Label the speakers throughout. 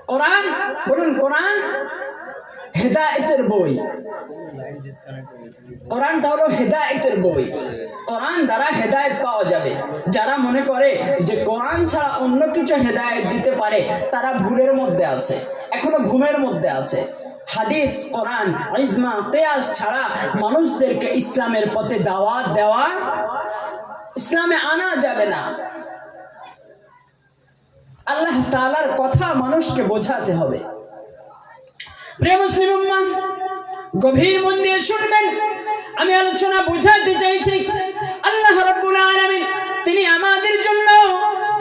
Speaker 1: কোরআন, বলুন কোরআন হেদায়েতের বই। কোরআনটা হলো হেদায়েতের বই। কোরআন দ্বারা হেদায়েত পাওয়া যাবে। যারা মনে করে যে কোরআন ছাড়া অন্য কিছু হেদায়েত দিতে পারে, তারা ভুলের মধ্যে আছে, এখনো ঘুমের মধ্যে আছে। হাদিস, কোরআন, ইজমা, কিয়াস ছাড়া মানুষদেরকে ইসলামের পথে দাওয়াত দেওয়া, ইসলামে আনা যাবে না। আল্লাহ তাআলার কথা মানুষকে বোঝাতে হবে। প্রিয় মুসলিম উম্মাহ, গভীর মন দিয়ে শুনবেন। আমি আলোচনা বোঝাতে চাইছি, আল্লাহ রাব্বুল আলামিন তিনি আমাদের জন্য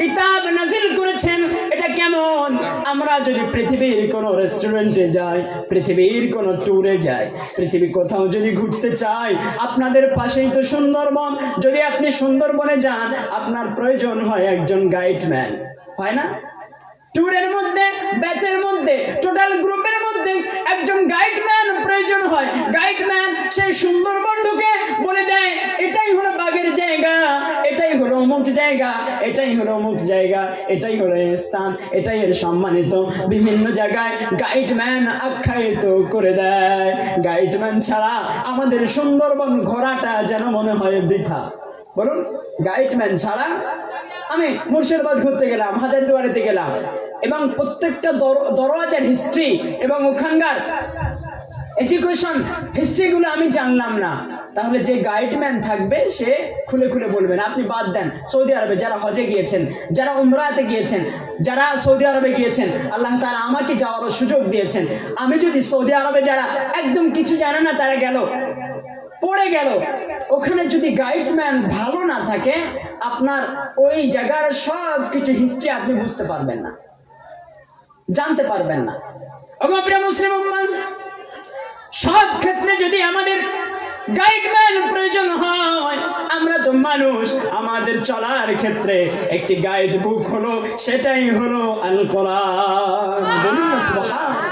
Speaker 1: কিতাব নাজিল করেছেন। এটা কেমন? আমরা যদি পৃথিবীর কোনো রেস্টুরেন্টে যাই, পৃথিবীর কোনো ট্যুরে যাই, পৃথিবী কোথাও যদি ঘুরতে চাই, আপনাদের পাশেই তো সুন্দরবন। যদি আপনি সুন্দরবনে যান, আপনার প্রয়োজন হয় একজন গাইডম্যান, হয় না? ট্যুরের মধ্যে, ব্যাচের মধ্যে, টোটাল গ্রুপের মধ্যে একজন গাইডম্যান প্রয়োজন হয়। গাইডম্যান সেই সুন্দরবন ঢুকে বলে দেয়, এটাই হলো বাঘের জায়গা, এটাই হলো অমুক জায়গা, এটাই হলো অমুক জায়গা, এটাই হলো স্থান, এটাই এর সম্মানিত। বিভিন্ন জায়গায় গাইডম্যান আখ্যায়িত করে দেয়। গাইডম্যান ছাড়া আমাদের সুন্দরবন ঘোরাটা যেন মনে হয় বৃথা। বলুন, গাইডম্যান ছাড়া আমি মুর্শিদাবাদ ঘুরতে গেলাম, হাজারদুয়ারিতে গেলাম, এবং প্রত্যেকটা দরওয়াজার হিস্ট্রি এবং ওখানকার এডুকেশন হিস্ট্রিগুলো আমি জানলাম না, তাহলে যে গাইডম্যান থাকবে সে খুলে খুলে বলবেন। আপনি বাদ দেন, সৌদি আরবে যারা হজে গিয়েছেন, যারা উমরাতে গিয়েছেন, যারা সৌদি আরবে গিয়েছেন, আল্লাহ তাআলা আমাকে যাওয়ার সুযোগ দিয়েছেন। আমি যদি সৌদি আরবে যারা একদম কিছু জানে না, তারা গেল, পড়ে গেল, ওখানে যদি গাইডম্যান ভালো না থাকে, আপনার ওই জায়গার সব কিছু হিস্ট্রি আপনি বুঝতে পারবেন না, জানতে পারবেন না। ওগো প্রিয় মুসলিম উম্মাহ, সব ক্ষেত্রে যদি আমাদের গাইডম্যান প্রয়োজন হয়, আমরা তো মানুষ, আমাদের চলার ক্ষেত্রে একটি গাইড বুক হলো, সেটাই হলো আল কোরআন। বলুন না সুবহানাল্লাহ।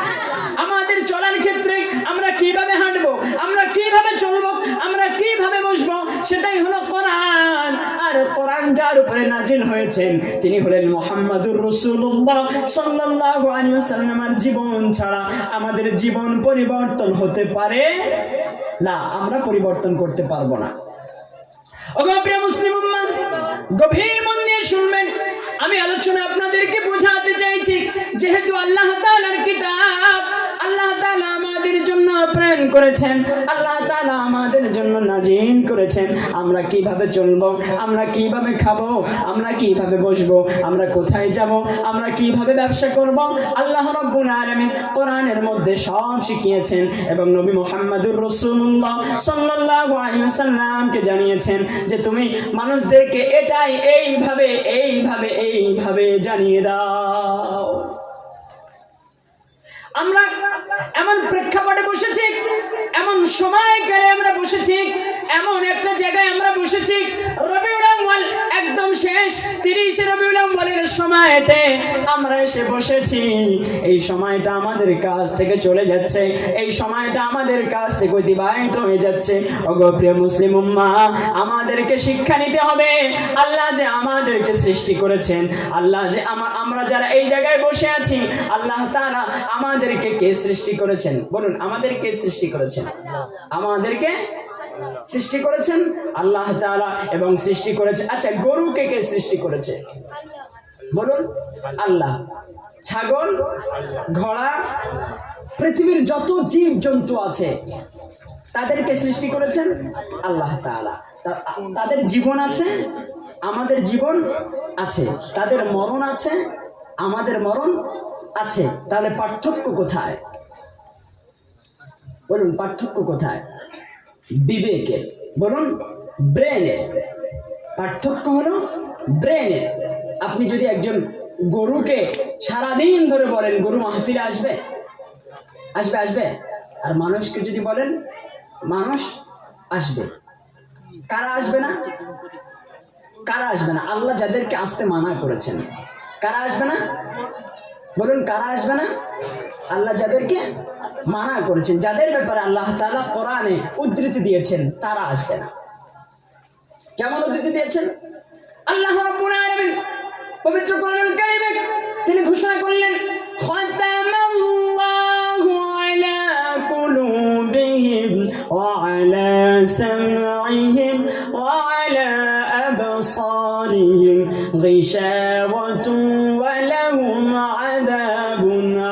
Speaker 1: আমাদের চলার ক্ষেত্রে আমরা কিভাবে হাঁটবো, আমরা কিভাবে চলবো, আমরা কিভাবে বসবো, সেটাই হলো কোরআন। আর কোরআন যার উপরে নাজিল হয়েছেন তিনি হলেন মুহাম্মাদুর রাসূলুল্লাহ সাল্লাল্লাহু আলাইহি ওয়াসাল্লামের জীবন ছাড়া আমাদের জীবন পরিবর্তন হতে পারে না, আমরা পরিবর্তন করতে পারবো না। ওগো প্রিয় মুসলিম উম্মাহ, গভীর মন দিয়ে শুনবেন। আমি আলোচনা আপনাদেরকে বোঝাতে চাইছি, যেহেতু আল্লাহ তাআলার কিতাব আল্লাহ তাআলা আমাদের জন্য প্রেরণ করেছেন, আল্লাহ তাআলা আমাদের জন্য নাজিল করেছেন, আমরা কিভাবে চলবো, আমরা কিভাবে খাবো, আমরা কিভাবে বসবো, আমরা কোথায় যাব, আমরা কিভাবে ব্যবসা করব, আল্লাহ রাব্বুল আলামিন কোরআনের মধ্যে সব শিখিয়েছেন। এবং নবী মুহাম্মদুর রাসূলুল্লাহ সাল্লাল্লাহু আলাইহি ওয়াসাল্লামকে জানিয়েছেন যে তুমি মানুষদেরকে এটাই এইভাবে এইভাবে এইভাবে জানিয়ে দাও। আমরা এমন প্রেক্ষাপটে বসেছি, এমন সময়কালে আমরা বসেছি, এমন একটা জায়গায় আমরা বসেছি, রবিউল আউয়াল একদম শেষ, 30 রবিউল আউয়ালের সময়তে আমরা এসে বসেছি। এই সময়টা আমাদের কাছ থেকে চলে যাচ্ছে, এই সময়টা আমাদের কাছ থেকে অতিবাহিত হয়ে যাচ্ছে। ওগো প্রিয় মুসলিম উম্মাহ, আমাদেরকে শিক্ষা নিতে হবে। আল্লাহ যে আমাদেরকে সৃষ্টি করেছেন, আল্লাহ যে আমরা যারা এই জায়গায় বসে আছি, আল্লাহ তাআলা আমাদেরকে কে সৃষ্টি করেছেন? বলুন, আমাদেরকে সৃষ্টি করেছেন? আমাদেরকে সৃষ্টি করেছেন আল্লাহ তাআলা। এবং সৃষ্টি করেছে, আচ্ছা গরুকে কে সৃষ্টি করেছে? বলুন, আল্লাহ। ছাগল, ঘোড়া, পৃথিবীর যত জীব জন্তু আছে তাদেরকে সৃষ্টি করেছেন আল্লাহ তাআলা। তাদের জীবন আছে, আমাদের জীবন আছে, তাদের মরণ আছে, আমাদের মরণ আছে। তাহলে পার্থক্য কোথায়? বলুন, পার্থক্য কোথায়? বিবেকের। বলুন, ব্রেনের। পার্থক্য হলো ব্রেনের। আপনি যদি একজন গরুকে সারাদিন ধরে বলেন গরু মাহফিলে আসবে, আসবে আসবে, আর মানুষকে যদি বলেন মানুষ আসবে, কারা আসবে না? কারা আসবে না? আল্লাহ যাদেরকে আসতে মানা করেছেন, কারা আসবে না? বলুন, কারা আসবে না? আল্লাহ যাদেরকে মানা করেছেন, যাদের ব্যাপারে আল্লাহ তাআলা কোরআনে উদ্ধৃতি দিয়েছেন, তারা আসবে না। কেমন উদ্ধৃতি দিয়েছেন? আল্লাহ রাব্বুল আলামিন পবিত্র কোরআনুল কারীমে তিনি ঘোষণা করলেন, খাতা غشاوة ولهم عذاب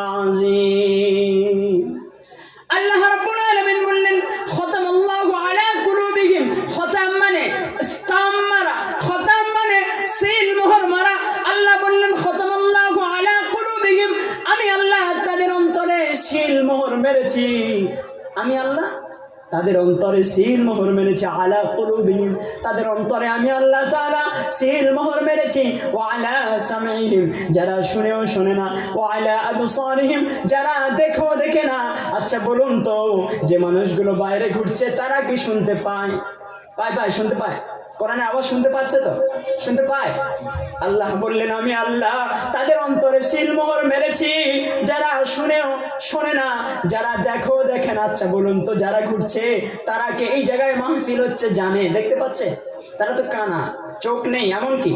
Speaker 1: عظيم আল্লাহ রাব্বুল আলামিন বললেন খতামাল্লাহু আলা কুলুবিহিম খতাম মানে স্তাম মারা খতাম মানে সিল মোহর মারা আল্লাহ বললেন খতামাল্লাহু আলা কুলুবিহিম আমি আল্লাহ তাদের অন্তরে সিল মোহর মেরেছি আমি আল্লাহ তাদের অন্তরে সিল মোহর মেরেছি আলা কুলুবিহিম তাদের অন্তরে আমি আল্লাহ তাআলা সিল মোহর মেরেছি ওয়া আলা সামিহিম যারা শুনেও শোনে না ওয়া আলা আবসারিহিম যারা দেখে না আচ্ছা বলুন তো যে মানুষগুলো বাইরে ঘুরছে তারা কি শুনতে পায় শুনতে পায় কোরআনে আওয়াজ শুনতে পাচ্ছে তো শুনতে পায় আল্লাহ বললেন আমি আল্লাহ তাদের অন্তরে সিল মোহর মেরেছি যারা শুনেও শোনে না যারা দেখে না আচ্ছা বলুন তো যারা ঘুরছে তারা কি এই জায়গায় মাহফিল হচ্ছে জানে দেখতে পাচ্ছে তারা তো কানা চোখ নেই এমন কি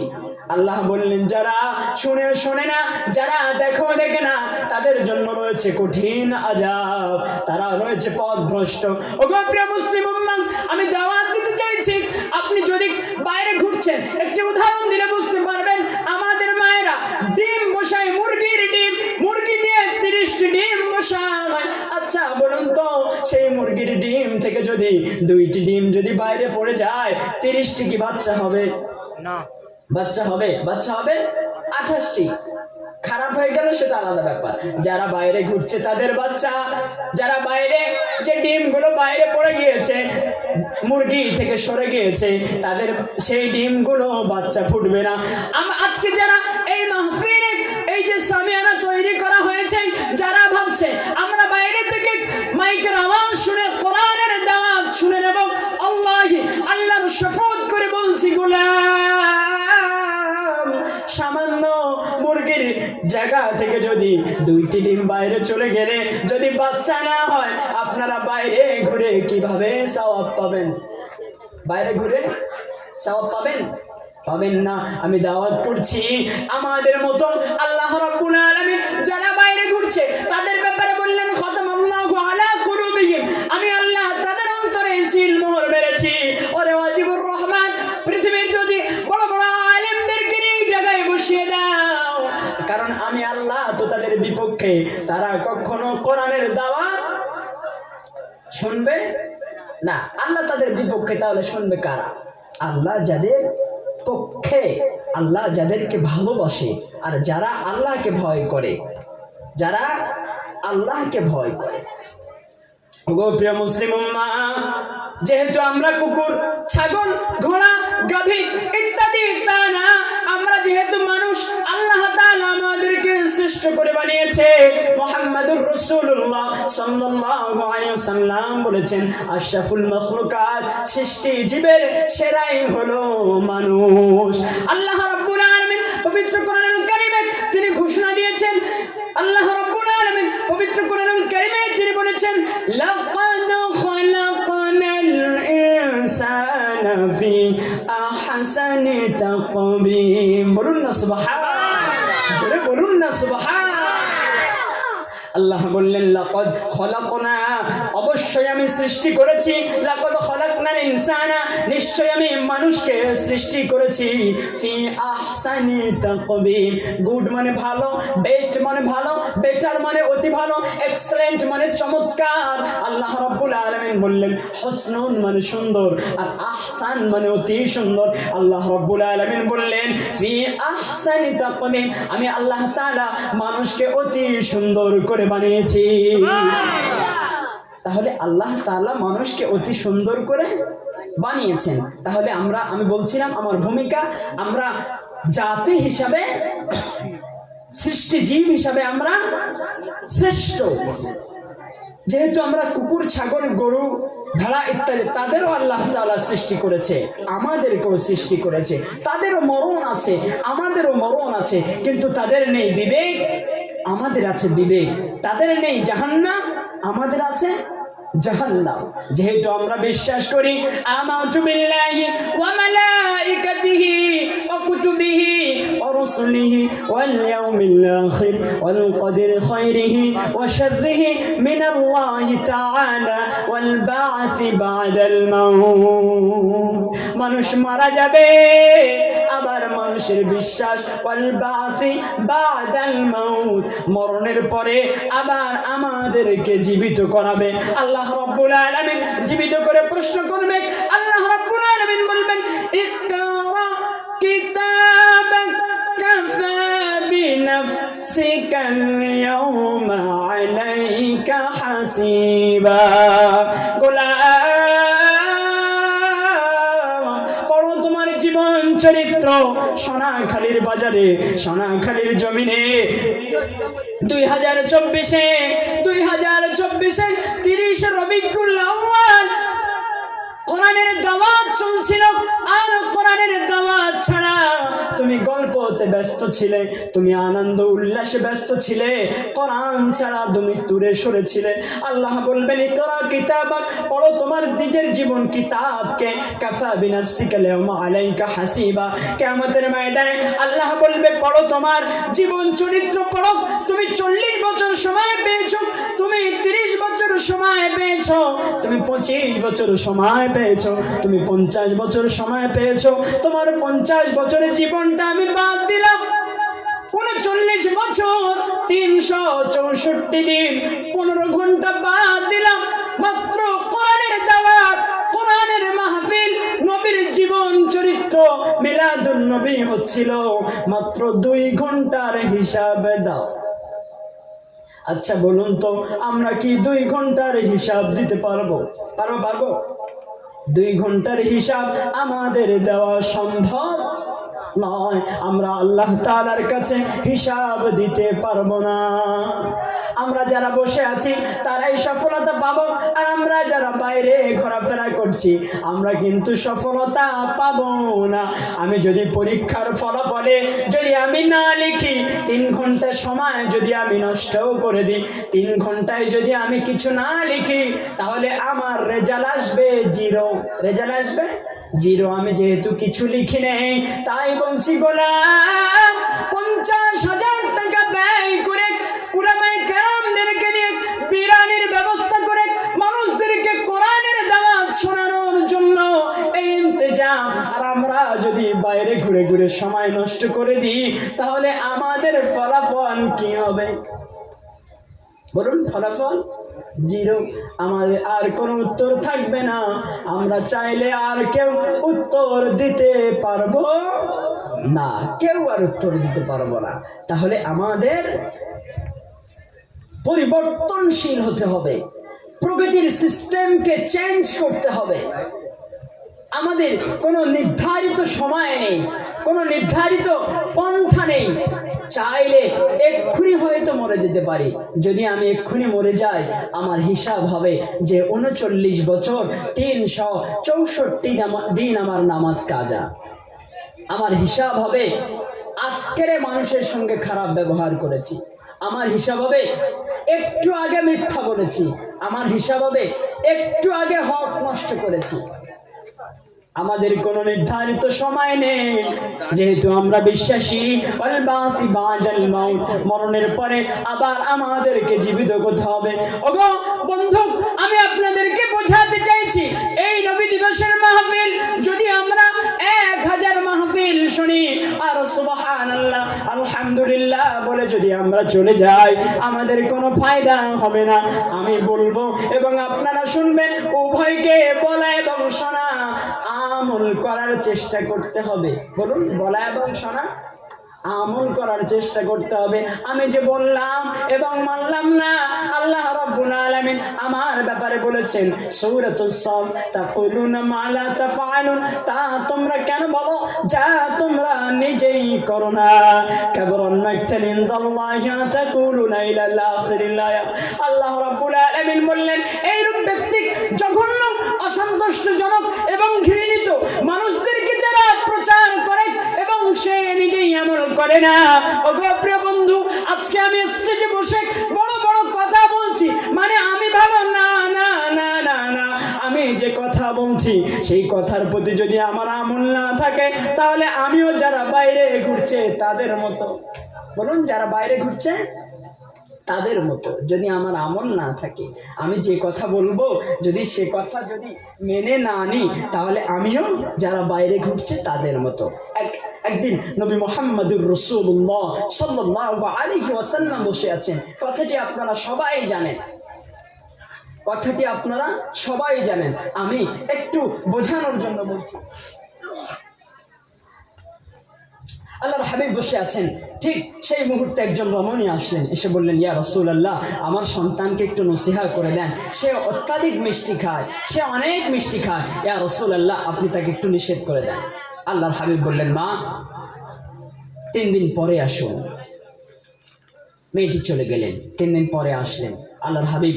Speaker 1: আল্লাহ বললেন যারা শুনেও শোনে না যারা দেখে না তাদের জন্য রয়েছে কঠিন আযাব তারা রয়েছে পথভ্রষ্ট ওগো প্রিয় মুসলিম উম্মাহ আমি দাওয়াত দিতে চাইছি আপনি যদি বাইরে ঘুরছেন একটি উদাহরণ দিলে বুঝতে পারবেন আমাদের মায়েরা ডিম বসায় মুরগি দিয়ে 30টি ডিম বসায় আচ্ছা বলুন তো সেই মুরগির ডিম থেকে যদি 2টি ডিম যদি বাইরে পড়ে যায় 30টি কি বাচ্চা হবে না বাচ্চা হবে 28টি খারাপ হয়ে গেল সেটা আলাদা ব্যাপার যারা বাইরে ঘুরছে তাদের বাচ্চা যারা বাইরে যে ডিমগুলো বাইরে পড়ে গিয়েছে মুরগি থেকে সরে গিয়েছে তাদের সেই ডিমগুলো বাচ্চা ফুটবে না আজকে যারা এই মাহফিলে এই যে সামিয়ানা তৈরি করা হয়েছে যারা ভাবছে আমরা বাইরে থেকে মাইকের আওয়াজ শুনে কোরআনের দাওয়াত শুনে নেব আল্লাহর শপথ করে বলছি গোলাম সামান্য মুরগির জায়গা থেকে যদি 2টি ডিম বাইরে চলে গেলে যদি বাচ্চা না হয় আপনারা বাইরে ঘুরে কিভাবে সওয়াব পাবেন বাইরে ঘুরে সওয়াব পাবেন না আমি দাওয়াত করছি আমাদের মতন আল্লাহ রাব্বুল আলামিন যারা বাইরে ঘুরছে তাদের ব্যাপারে বললেন খতামাল্লাহু আলা কুলুবিহিম আমি আল্লাহ তাদের অন্তরে সিল মোহর মেরেছি ওরে ওয়াজিবুর রহমান পৃথিবীর যদি বড় বড় আলেমদেরকে এই জায়গায় বসিয়ে দাও কারণ আমি আল্লাহ তো তাদের বিপক্ষে তারা কখনো কোরআনের দাওয়াত শুনবে না আল্লাহ তাদের বিপক্ষে তাহলে শুনবে কারা আল্লাহ যাদের পক্ষে আল্লাহ যাদেরকে ভালোবাসে আর যারা আল্লাহকে ভয় করে ওগো প্রিয় মুসলিম উম্মাহ যেহেতু আমরা কুকুর ছাগল ঘোড়া গাভী ইত্যাদি তা না আমরা যেহেতু মানুষ আল্লাহ তাআলা আমাদেরকে সৃষ্ট করে বানিয়েছে মুহাম্মাদুর রাসূলুল্লাহ সাল্লাল্লাহু আলাইহি ওয়াসাল্লাম বলেছেন আশরাফুল মাখলুকাত সৃষ্টি জীবের সেরাই হলো মানুষ আল্লাহ রাব্বুল আলামিন পবিত্র কোরআনুল কারীমে তিনি ঘোষণা দিয়েছেন আল্লাহ রাব্বুল আলামিন পবিত্র কোরআনুল কারীমে তিনি বলেছেন লাকাদ খালাকনাল ইনসানা ফি আহসানি তাকবীম বলুন না সুবহানাল্লাহ জোরে বলুন না সুবহানাল্লাহ আল্লাহ বললেন লাকাদ খলাকনা অবশ্যই আমি সৃষ্টি করেছি লাকাদ খলাকনাল ইনসানা নিশ্চয় আমি মানুষকে সৃষ্টি করেছি ফি আহসানি তাকবীম গুড মানে ভালো বেস্ট মানে ভালো বেটার মানে অতি ভালো এক্সেলেন্ট মানে চমৎকার আল্লাহ রাব্বুল আলামিন বললেন হুসনুন মানে সুন্দর আর আহসান মানে অতি সুন্দর আল্লাহ রাব্বুল আলামিন বললেন ফি আহসানি তাকবীম আমি আল্লাহ তাআলা মানুষকে অতি সুন্দর করে বানিয়েছি তাহলে আল্লাহ তাআলা মানুষকে অতি সুন্দর করে বানিয়েছেন তাহলে আমি বলছিলাম আমার ভূমিকা আমরা জাতি হিসাবে সৃষ্টি জীব হিসাবে আমরা শ্রেষ্ঠ যেহেতু আমরা কুকুর ছাগল গরু ভেড়া ইত্যাদি তাদেরও আল্লাহ তাআলা সৃষ্টি করেছে আমাদেরকেও সৃষ্টি করেছে তাদেরও মরণ আছে আমাদেরও মরণ আছে কিন্তু তাদের নেই বিবেক আমাদের আছে বিবেক তাদের নেই জাহান্নাম আমাদের আছে জাহান্নাম যেহেতু আমরা বিশ্বাস করি আমানতু বিল্লাহি ওয়া মালাইকাতিহি ওয়া কুতুবিহি ওয়া রুসুলিহি ওয়াল ইয়াউমিল আখির ওয়াল কদরি খাইরিহি ওয়া শাররিহি মিনাল্লাহি তাআলা ওয়াল বা'থি বা'দাল মাউত মানুষ মারা যাবে, আবার মানুষের বিশ্বাস ওয়াল বাসি বাদাল মাউত, মরণের পরে আবার আমাদেরকে জীবিত করাবে। আল্লাহ রাব্বুল আলামিন জীবিত করে প্রশ্ন করবে। আল্লাহ রাব্বুল আলামিন বলবেন ইকরা কিতাবাক কাফা বিনাফসিকাল ইয়াউমা আলাইকা হাসিবা। পড়ো তোমার জীবন চরিত্র। সোনাখালীর বাজারে, সোনাখালীর জমিনে 2024-এ 30 রবিউল আউয়াল কোরআনের দাওয়াত চলছিল। আর কোরআনের দাওয়াত ছাড়া তুমি গল্পতে ব্যস্ত ছিলে, তুমি আনন্দ উল্লাসে ব্যস্ত ছিলে, কোরআন ছাড়া তুমি দূরে সরেছিলে। আল্লাহ বলবেন ইকরা কিতাবাক, পড়ো তোমার নিজের জীবন কিতাবকে, কাফা বিনাফসিকা আল-ইয়াওমা আলাইকা হাসিবা। কিয়ামতের ময়দানে আল্লাহ বলবে পড়ো তোমার জীবন চরিত্র পড়ো। তুমি 40 বছর সময় পেয়েছো, তুমি 30 বছর সময় পেয়েছো, তুমি 25 বছর সময় পেয়েছো, তুমি 50 বছর সময় পেয়েছো। তোমার 50 বছরের জীবনটা আমি বাদ দিলাম। 39 বছর 364 দিন 15 ঘন্টা বাদ দিলাম। মাত্র কোরআনের দাওয়াত, কোরআনের মাহফিল, নবীর জীবন চরিত্র, মিলাদুন নবী হচ্ছিল, মাত্র 2 ঘন্টার হিসাব দাও। আচ্ছা বলুন তো, আমরা কি 2 ঘন্টার হিসাব দিতে পারবো? পারবো? 2 ঘন্টার হিসাব আমাদের দেওয়া সম্ভব নয়। আমরা আল্লাহ তাআলার কাছে হিসাব দিতে পারবো না। আমরা যারা বসে আছি তারাই সফলতা পাবো, আর আমরা যারা বাইরে ঘোরাফেরা করছি আমরা কিন্তু সফলতা পাবো না। আমি যদি পরীক্ষার ফলাফলে যদি আমি না লিখি, 3 ঘন্টা সময় যদি আমি নষ্ট করে দিই, 3 ঘন্টায় যদি আমি কিছু না লিখি, তাহলে আমার রেজাল্ট আসবে 0। রেজাল্ট আসবে 0। আমি যেহেতু কিছু লিখি নেই, তাই বলছি গোলাম 50,000 টাকা ব্যয় করে উলামায়ে কেরামদেরকে নিয়ে বিরানির ব্যবস্থা করে মানুষদেরকে কোরআনের দাওয়াত শোনানোর জন্য এই ইন্তজাম, আর আমরা যদি বাইরে ঘুরে ঘুরে সময় নষ্ট করে দিই, তাহলে আমাদের ফলাফল কি হবে? বলুন, ফলাফল 0। আমাদের আর কোনো উত্তর থাকবে না। আমরা চাইলে আর কেউ উত্তর দিতে পারবো না, কেউ আর উত্তর দিতে পারবো না। তাহলে আমাদের পরিবর্তনশীল হতে হবে, প্রকৃতির সিস্টেমকে চেঞ্জ করতে হবে। আমাদের কোনো নির্ধারিত সময় নেই, কোনো নির্ধারিত পন্থা নেই। চাইলে এক্ষুনি হয়তো মরে যেতে পারি। যদি আমি এক্ষুনি মরে যাই, আমার হিসাব হবে যে 39 বছর 364 দিন আমার নামাজ কাজা। আমার হিসাব হবে আজকের মানুষের সঙ্গে খারাপ ব্যবহার করেছি। আমার হিসাব হবে একটু আগে মিথ্যা বলেছি। আমার হিসাব হবে একটু আগে হক নষ্ট করেছি। আমাদের কোনো নির্ধারিত সময় নেই, যেহেতু আমরা বিশ্বাসী ওয়াল বাসি বাদাল মাউত, মরণের পরে আবার আমাদেরকে জীবিত করতে হবে। ওগো বন্ধু, আমি আপনাদেরকে বোঝাতে চাইছি, এই নবী দিবসের মাহফিল যদি আমরা 1000 মাহফিল শুনি আর সুবহানাল্লাহ আলহামদুলিল্লাহ বলে যদি আমরা চলে যাই, আমাদের কোনো ফায়দা হবে না। আমি বলবো এবং আপনারা শুনবেন, উভয়কে বলা এবং শোনা, আমল করার চেষ্টা করতে হবে। বলুন, বলা এবং শোনা, আমল করার চেষ্টা করতে হবে। আমি যে বললাম এবং মানলাম না, আল্লাহ রাব্বুল আলামিন আমার ব্যাপারে বলেছেন সূরাতুস সাফ, তাকুলুনা মা লা তাফআলুন, তা তোমরা কেন বলো যা তোমরা নিজেই করো না। কাবরান মাকতান ইনদাল্লাহি তাকুলুনা ইলাল আখিরিল আয়াত। আল্লাহ রাব্বুল আলামিন বললেন, এই রূপ ব্যক্তি জঘন্য, অসন্তুষ্টজনক এবং ঘৃণিত মানুষদেরকে যারা প্রচার করে এবং সে নিজেই আমল করে না। ওগো প্রিয় বন্ধু, আজকে আমি স্টেজে বসে বড় বড় কথা বলছি, মানে আমি ভালো না না না না না, আমি যে কথা বলছি সেই কথার প্রতি যদি আমার আমল না থাকে, তাহলে আমিও যারা বাইরে ঘুরছে তাদের মতো। বলুন, যারা বাইরে ঘুরছে তাদের মতো। যদি আমার আমল না থাকে, আমি যে কথা বলবো যদি সে কথা যদি মেনে না নিই, তাহলে আমিও যারা বাইরে ঘুরছে তাদের মতো। একদিন নবী মুহাম্মদুর রাসূলুল্লাহ সাল্লাল্লাহু আলাইহি ওয়াসাল্লাম বসে আছেন। কথাটি আপনারা সবাই জানেন, কথাটি আপনারা সবাই জানেন, আমি একটু বোঝানোর জন্য বলছি। আল্লাহর হাবিব বসে আছেন, ঠিক সেই মুহূর্তে একজন রমণী আসলেন, এসে বললেন, ইয়া রাসূলুল্লাহ, আমার সন্তানকে একটু নসিহত করে দেন, সে অত্যাধিক মিষ্টি খায়, সে অনেক মিষ্টি খায়, ইয়া রাসূলুল্লাহ আপনি তাকে একটু নিষেধ করে দেন। আল্লাহর হাবিব বললেন, মা 3 দিন পরে আসুন। মেয়েটি চলে গেলেন, 3 দিন পরে আসলেন। আল্লাহর হাবিব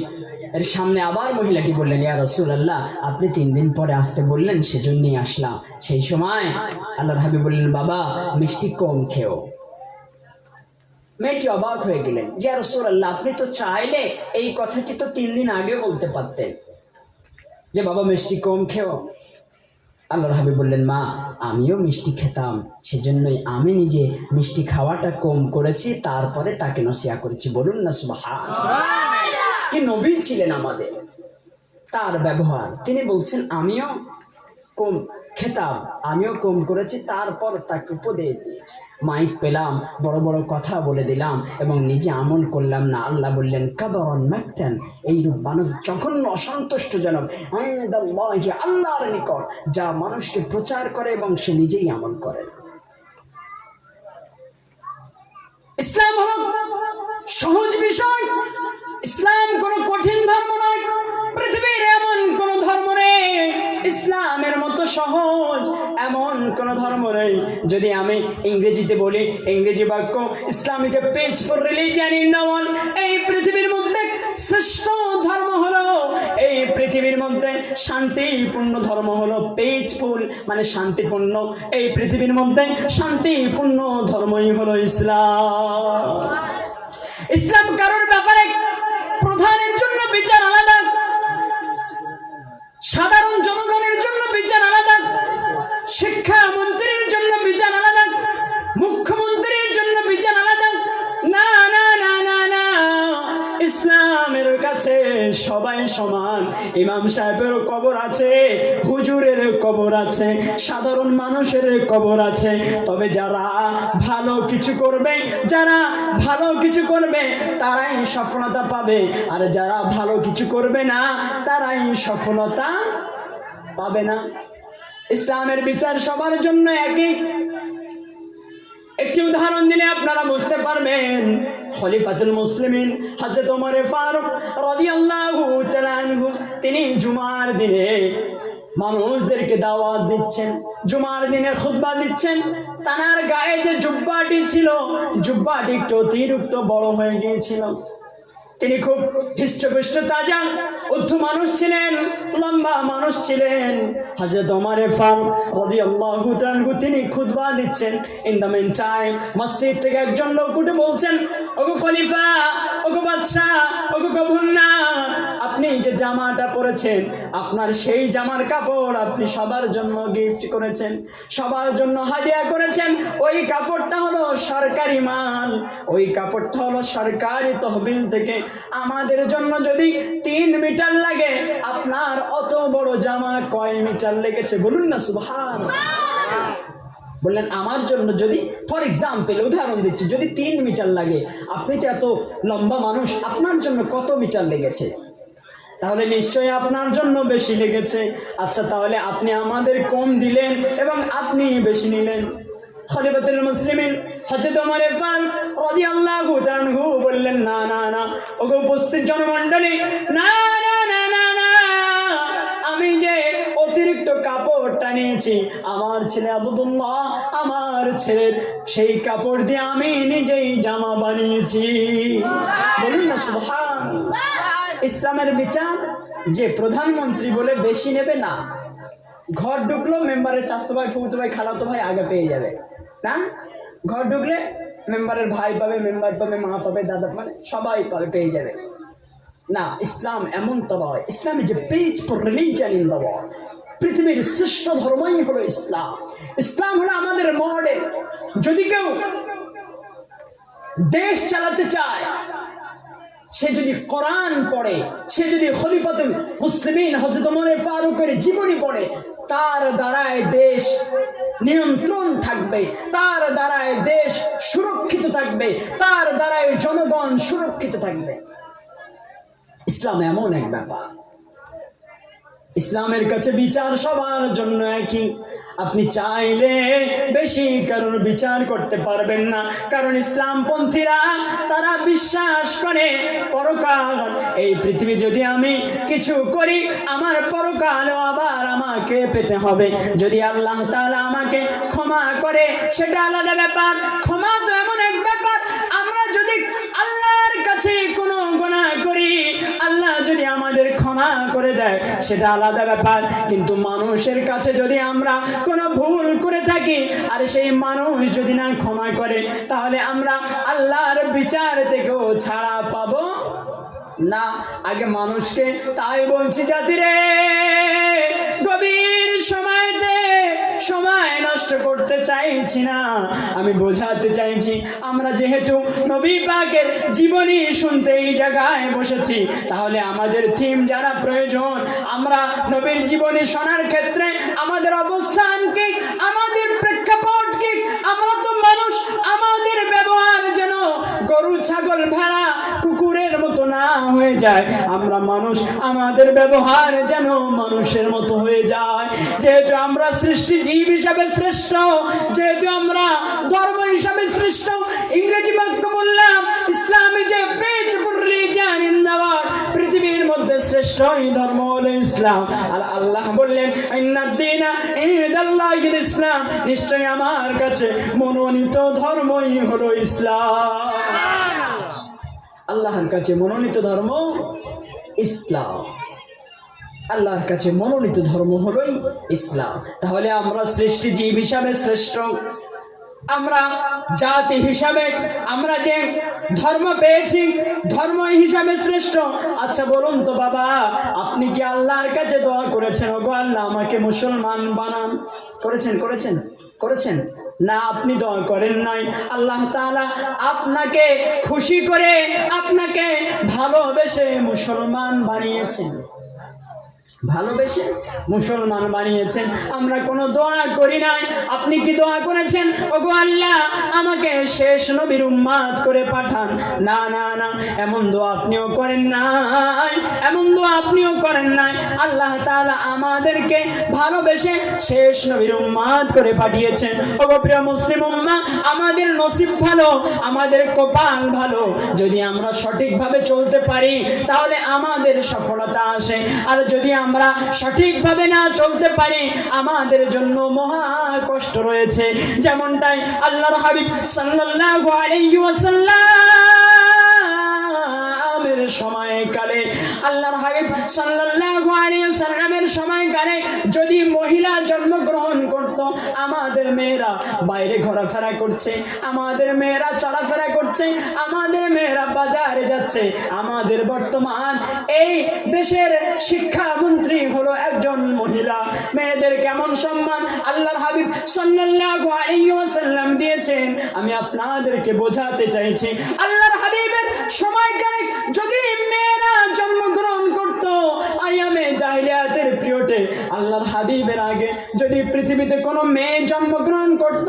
Speaker 1: এর সামনে আবার মহিলাটি বললেন, ইয়া রাসূলুল্লাহ আপনি 3 দিন পরে আসতে বললেন, সেজন্যই আসলাম। সেই সময় আল্লাহর হাবিব বললেন, বাবা মিষ্টি কম খেও। মেয়েটি অবাক হয়ে গেলেন, ইয়া রাসূলুল্লাহ আপনি তো চাইলে এই কথাটি তো 3 দিন আগে বলতে পারতেন যে বাবা মিষ্টি কম খেও। আল্লাহর হাবিব বললেন, মা আমিও মিষ্টি খেতাম, সেজন্যই আমি নিজে মিষ্টি খাওয়াটা কম করেছি, তারপরে তাকে নসিহত করেছি। বলুন না সুবহানাল্লাহ। কি নবী ছিলেন আমাদের, তার ব্যবহার। তিনি বলছেন আমিও কম খেতাম, আমিও কম করেছি, তারপর তাকে উপদেশ দিয়েছি। মাইক পেলাম, বড় বড় কথা বলে দিলাম এবং নিজে আমল করলাম না। আল্লাহ বললেন, কাবারান মাকতান, এইরূপ মানব জঘন্য অসন্তুষ্টজনক ইনদাল্লাহি, আল্লাহর নিকট, যা মানুষকে প্রচার করে এবং সে নিজেই আমল করে না। ইসলাম হলো সহজ বিষয়, ইসলাম কোনো কঠিন ধর্ম নয়, পৃথিবীর এমন কোন ধর্ম নেই ইসলামের মতো সহজ, এমন কোন ধর্ম নেই। যদি আমি ইংরেজিতে বলি, ইংরেজি বাক্য, Islam is a peaceful religion in the world, এই পৃথিবীর মধ্যে শ্রেষ্ঠ ধর্ম হলো, এই পৃথিবীর মধ্যে শান্তিপূর্ণ ধর্ম হলো পিসফুল, মানে শান্তিপূর্ণ, এই পৃথিবীর মধ্যে শান্তিপূর্ণ ধর্মই হলো ইসলাম। ইসলাম কারোর ব্যাপারে প্রধানের জন্য বিচার আলাদা, সাধারণ জনগণের জন্য বিচার আলাদা, শিক্ষামন্ত্রীর জন্য বিচার আলাদা, মুখ্যমন্ত্রীর জন্য বিচার আলাদা। না না না না না, ইসলামের কাছে সবাই সমান। ইমাম সাহেবের কবর আছে, হুজুরের কবর আছে, সাধারণ মানুষের কবর আছে। তবে যারা ভালো কিছু করবে, যারা ভালো কিছু করবে তারাই সফলতা পাবে, আর যারা ভালো কিছু করবে না তারাই সফলতা পাবে না। ইসলামের বিচার সবার জন্য একই। একটি উদাহরণ দিলে আপনারা বুঝতে পারবেন। খলিফাতুল মুসলিমিন হযরত ওমর ফারুক রাদিয়াল্লাহু তাআলা আনহু, তিনি জুমার দিনে মানুষদেরকে দাওয়াত দিচ্ছেন, জুমার দিনে খুতবা দিচ্ছেন। তানার গায়ে যে জুব্বাটি ছিল, জুব্বাটি একটু অতিরিক্ত বড় হয়ে গিয়েছিল। তিনি খুব হৃষ্টপুষ্ট তাজা উদ্ধ মানুষ ছিলেন, লম্বা মানুষ ছিলেন। হযরত ওমর ফারুক রাদিয়াল্লাহু তাআলা আনহু তিনি খুতবা দিচ্ছেন। ইন দ্য মিন টাইম মসজিদ থেকে একজন লোক উঠে বলছেন, ওগো খলিফা, ওগো বাদশা, ওগো গভর্নর, আপনি যে জামাটা পরেছেন, আপনার সেই জামার কাপড় আপনি সবার জন্য গিফট করেছেন, সবার জন্য হাদিয়া করেছেন। ওই কাপড়টা হলো সরকারি মাল, ওই কাপড়টা হলো সরকারি তহবিল থেকে। আমাদের জন্য যদি 3 মিটার লাগে, আপনার অত বড় জামা কয় মিটার লেগেছে? বলুন না সুবহানাল্লাহ। বললেন আমার জন্য যদি, ফর এক্সাম্পল উদাহরণ দিচ্ছি, যদি 3 মিটার লাগে, আপনি তো এত লম্বা মানুষ, আপনার জন্য কত মিটার লেগেছে? তাহলে নিশ্চয়ই আপনার জন্য বেশি লেগেছে। আচ্ছা, তাহলে আপনি আমাদের কম দিলেন এবং আপনি বেশি নিলেন। খলিফাতুল মুসলিমিন হযরত ওমর ফারুক রাদিয়াল্লাহু তাআলা আনহু বললেন, না না না, ওগো উপস্থিত জনমণ্ডলী, না না না না না, আমি যে অতিরিক্ত কাপড়টা নিয়েছি, আমার ছেলে আব্দুল্লাহ, আমার ছেলের সেই কাপড় দিয়ে আমি নিজেই জামা বানিয়েছি। বলুন না সুবহানাল্লাহ। ইসলামের বিচার যে প্রধানমন্ত্রী বলে বেশি নেবে না, ঘর ঢুকলো মেম্বারের চাচাতো ভাই, ফুফুতো ভাই, খালাতো ভাই আগে পেয়ে যাবে না। ঘর ঢুকলে মেম্বারের ভাই পাবে, মেম্বার পাবে, মা পাবে, দাদা পাবে, সবাই পাবে, পেয়ে যাবে না। ইসলাম এমন নয়। ইসলাম যে peaceful religion in the world, পৃথিবীর শ্রেষ্ঠ ধর্মই হলো ইসলাম। ইসলাম হলো আমাদের মডেল। যদি কেউ দেশ চালাতে চায়, সে যদি কোরআন পড়ে, সে যদি খলিফাতুল মুসলিমিন হযরত ওমর ফারুকের জীবনী পড়ে, তার দ্বারায় দেশ নিয়ন্ত্রণ থাকবে, তার দ্বারায় দেশ সুরক্ষিত থাকবে, তার দ্বারায় জনগণ সুরক্ষিত থাকবে। ইসলাম এমন এক ব্যাপার, ইসলামের কাছে বিচার সবার জন্য একই। আপনি চাইলে বেশি কারোর বিচার করতে পারবেন না, কারণ ইসলামপন্থীরা তারা বিশ্বাস করে পরকাল। এই পৃথিবী যদি আমি কিছু করি, আমার পরকালও আবার আমাকে পেতে হবে। যদি আল্লাহ তাআলা আমাকে ক্ষমা করে সেটা আলাদা ব্যাপার। ক্ষমা তো এমন এক ব্যাপার, আমরা যদি আল্লাহর কাছে কোনো গুনাহ করি, আল্লাহ যদি আমাদের ক্ষমা করে দেয় সেটা আলাদা ব্যাপার। কিন্তু মানুষের কাছে যদি আমরা কোনো ভুল করে থাকি আর সেই মানুষ যদি না ক্ষমা করে, তাহলে আমরা আল্লাহর বিচার থেকেও ছাড়া পাবো না। আগে মানুষকে, তাই বলছি জাতিরে, গভীর সময়তে সময় নষ্ট করতে চাইছি না, আমি বোঝাতে চাইছি আমরা যেহেতু নবী পাকের জীবনী শুনতে এই জায়গায় বসেছি, তাহলে আমাদের থিম যারা প্রয়োজন, আমরা নবীর জীবনী শোনার ক্ষেত্রে আমাদের অবস্থান কি, আমাদের প্রেক্ষাপট কি। আমরা তো মানুষ, আমাদের ব্যবহার যেন গরু ছাগল ভেড়া কুকুরের মতো না হয়ে যায়। আমরা মানুষ, আমাদের ব্যবহার যেন মানুষের মতো হয়ে যায়। যেহেতু আমরা সৃষ্টি জীব হিসাবে শ্রেষ্ঠ, যেহেতু আমরা ধর্ম হিসাবে শ্রেষ্ঠ, ইংরেজি বাক্য বললাম Islam is a beautiful religion in the world, পৃথিবীর মধ্যে শ্রেষ্ঠ এই ধর্ম হলো ইসলাম। আর আল্লাহ বললেন ইন্নাদ-দীনা ইনদাল্লাহিল ইসলাম, নিশ্চয়ই আমার কাছে মনোনীত ধর্মই হলো ইসলাম। আল্লাহর কাছে মনোনীত ধর্ম ইসলাম, আল্লাহর কাছে মনোনীত ধর্ম হলোই ইসলাম। তাহলে আমরা সৃষ্টি জীব হিসাবে শ্রেষ্ঠ, আমরা জাতি হিসাবে আমরা যে ধর্ম পেয়েছি ধর্ম হিসাবে শ্রেষ্ঠ। আচ্ছা বলুন তো বাবা, আপনি কি আল্লাহর কাছে দোয়া করেছেন, ওগো আল্লাহ আমাকে মুসলমান বানান? করেছেন? করেছেন? করেছেন না? আপনি দোয়া করেন নাই। আল্লাহ তাআলা আপনাকে খুশি করে, আপনাকে ভালোবেসে মুসলমান বানিয়েছেন, ভালোবেসে মুসলমান বানিয়েছেন। আমরা কোনো দোয়া করি নাই। আপনি কি দোয়া করেছেন, ওগো আল্লাহ আমাকে শেষ নবীর উম্মত করে পাঠান? না না না, এমন দোয়া আপনিও করেন নাই, এমন দোয়া আপনিও করেন নাই। আল্লাহ তাআলা আমাদেরকে ভালোবেসে শেষ নবীর উম্মত করে পাঠিয়েছেন। ওগো প্রিয় মুসলিম উম্মাহ, আমাদের নসিব ভালো, আমাদের কপাল ভালো। যদি আমরা সঠিকভাবে চলতে পারি তাহলে আমাদের সফলতা আসে, আর যদি আমরা সঠিকভাবে না চলতে পারি আমাদের জন্য মহা কষ্ট রয়েছে। যেমনটাই আল্লাহর হাবিব সাল্লাল্লাহু আলাইহি ওয়াসাল্লামের সময়কালে, আল্লাহর হাবিব সাল্লাল্লাহু আলাইহি ওয়াসাল্লামের সময়কালে যদি মহিলা জন্মগ্রহণ করত, আমাদের মেয়েরা বাইরে ঘোরাফেরা করছে, আমাদের মেয়েরা চলাফেরা করছে, আমাদের মেয়েরা বাজারে যাচ্ছে, আমাদের বর্তমান এই দেশের শিক্ষামন্ত্রী হলো একজন মহিলা, মেয়েদের কেমন সম্মান আল্লাহর হাবিব সাল্লাল্লাহু আলাইহি ওয়াসাল্লাম দিয়েছেন, আমি আপনাদেরকে বোঝাতে চাইছি। আল্লাহর হাবিবের সময়কালে যদি মেয়েরা জন্মগ্রহণ করত আয়ামে জাহিলিয়াতের পিরিয়ডে, আল্লাহর হাবিবের আগে যদি পৃথিবীতে কোনো মেয়ে জন্মগ্রহণ করত,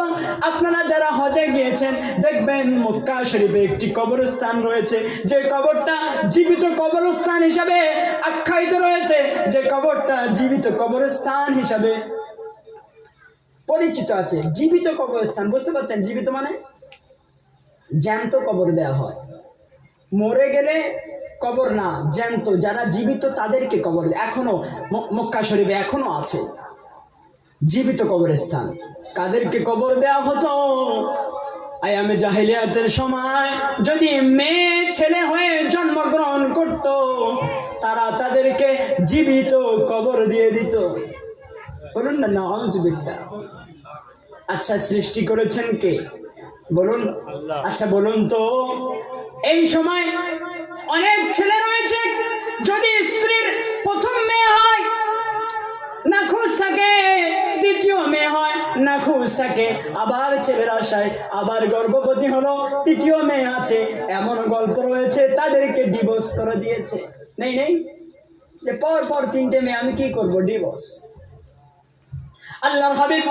Speaker 1: আপনারা যারা হজে গিয়েছেন দেখবেন মক্কা শরীফে একটি কবরস্থান রয়েছে, যে কবরটা জীবিত কবরস্থান হিসাবে আখ্যায়িত রয়েছে, যে কবরটা জীবিত কবরস্থান হিসাবে পরিচিত আছে। জীবিত কবরস্থান, বুঝতে পারছেন? জীবিত মানে জ্যান্ত কবর দেওয়া হয়, মরে গেলে কবর না, জ্যান্ত যারা জীবিত তাদেরকে কবর দেয়। এখনো মক্কা শরীফে এখনো আছে জীবিত কবরস্থান। কাদেরকে কবর দেওয়া হতো? আয়ামে জাহিলিয়াতের সময় যদি মেয়ে ছেলে হয়ে জন্মগ্রহণ করত, তারা তাদেরকে জীবিত কবর দিয়ে দিত। বলুন না নাউযুবিল্লাহ। আচ্ছা সৃষ্টি করেছেন কে বলুন? আচ্ছা বলুন তো, এই সময় অনেক ছেলে রয়েছে, যদি স্ত্রীর প্রথম মেয়ে হয় নাখোশ থাকে, দ্বিতীয় মেয়ে হয় নাখুশ থাকে, আবার ছেলের আশায় আবার গর্ভবতী হলো, তৃতীয় মেয়ে আছে, এমন গল্প রয়েছে তাদেরকে ডিভোর্স করে দিয়েছে। নেই নেই যে পর পর 3টে মেয়ে, আমি কি করব, ডিভোর্স। আল্লাহর হাবিব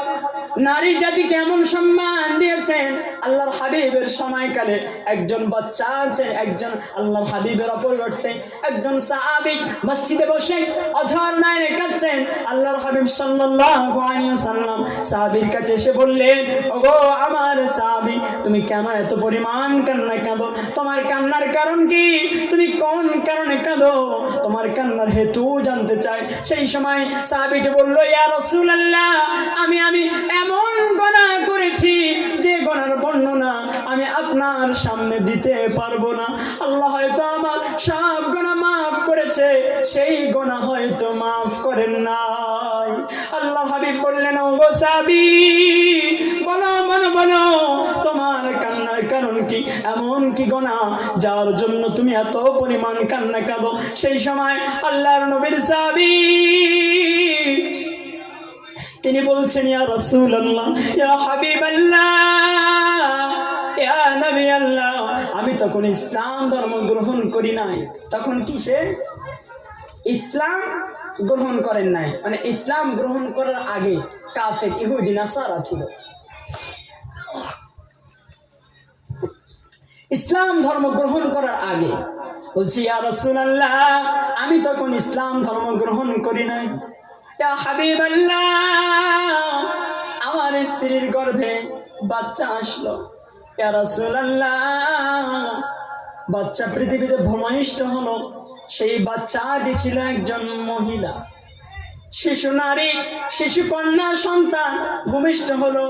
Speaker 1: নারী জাতিকে এমন সম্মান দিয়েছেন। আল্লাহর হাবিবের সময়কালে একজন বাচ্চা আছে, একজন আল্লাহর হাবিবের অপরিবর্তে একজন সাহাবী মসজিদে বসে অঝর নয়নে কাঁদছেন। আল্লাহর হাবিব সাল্লাল্লাহু আলাইহি ওয়াসাল্লাম সাহাবীর কাছে এসে বললেন, ওগো আমার সাহাবী, তুমি কেন এত পরিমাণ কান্না কাঁদো? তোমার কান্নার কারণ কি? তুমি কোন কারণে কাঁদো? তোমার কান্নার হেতু জানতে চাই। সেই সময় সাহাবীটি বলল, ইয়া রাসূলুল্লাহ, আমি এমন গুনাহ করেছি যে গুনাহর বর্ণনা আমি আপনার সামনে দিতে পারবো না। আল্লাহ হয়তো আমার সব গুনাহ মাফ করেছে, সেই গুনাহ হয়তো মাফ করেন নাই। আল্লাহ হাবিব বললেন, ওগো সাহাবী, বলো বলো বলো, তোমার কান্নার কারণ কি? এমন কি গুনাহ যার জন্য তুমি এত পরিমাণ কান্না কাঁদো? সেই সময় আল্লাহর নবীর সাহাবী তিনি বলছেন, ইয়া রাসূলুল্লাহ, ইয়া হাবিবাল্লাহ, ইয়া নবী আল্লাহ, আমি তখন ইসলাম ধর্ম গ্রহণ করি নাই। তখন কি সে ইসলাম গ্রহণ করেন নাই, মানে ইসলাম গ্রহণ করার আগে কাফের ইহুদি নাসারা ছিল। ইসলাম ধর্ম গ্রহণ করার আগে বলছি, ইয়া রাসূলুল্লাহ, আমি তখন ইসলাম ধর্ম গ্রহণ করি নাই। ইয়া হাবিবাল্লাহ, আমার স্ত্রীর গর্ভে বাচ্চা আসলো। ইয়া রাসূলুল্লাহ, বাচ্চা পৃথিবীতে ভূমিষ্ঠ হলো। সেই বাচ্চাটি ছিল একজন মহিলা, শিশু নারী, শিশু কন্যা সন্তান ভূমিষ্ঠ হলো।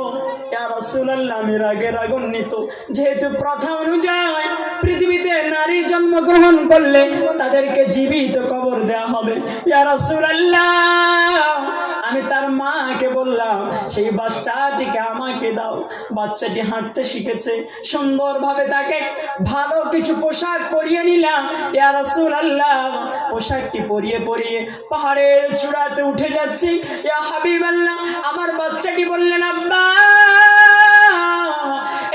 Speaker 1: ইয়া রাসূলুল্লাহ, আমি রাগে রাগান্বিত, যেহেতু প্রথা অনুযায়ী পৃথিবীতে নারী জন্মগ্রহণ করলে তাদেরকে জীবিত কবর দেওয়া হবে। ইয়া রাসূলুল্লাহ, আমি তার মাকে বললাম, সেই বাচ্চাটিকে আমাকে দাও। বাচ্চাটি হাঁটতে শিখেছে, সুন্দরভাবে তাকে ভালো কিছু পোশাক পরিয়ে নিলাম। ইয়া রাসূলুল্লাহ, পোশাকটি পরিয়ে পরিয়ে পাহাড়ের চূড়াতে উঠে যাচ্ছি। ইয়া হাবিবাল্লাহ, আমার বাচ্চাটি বললেন, আব্বা,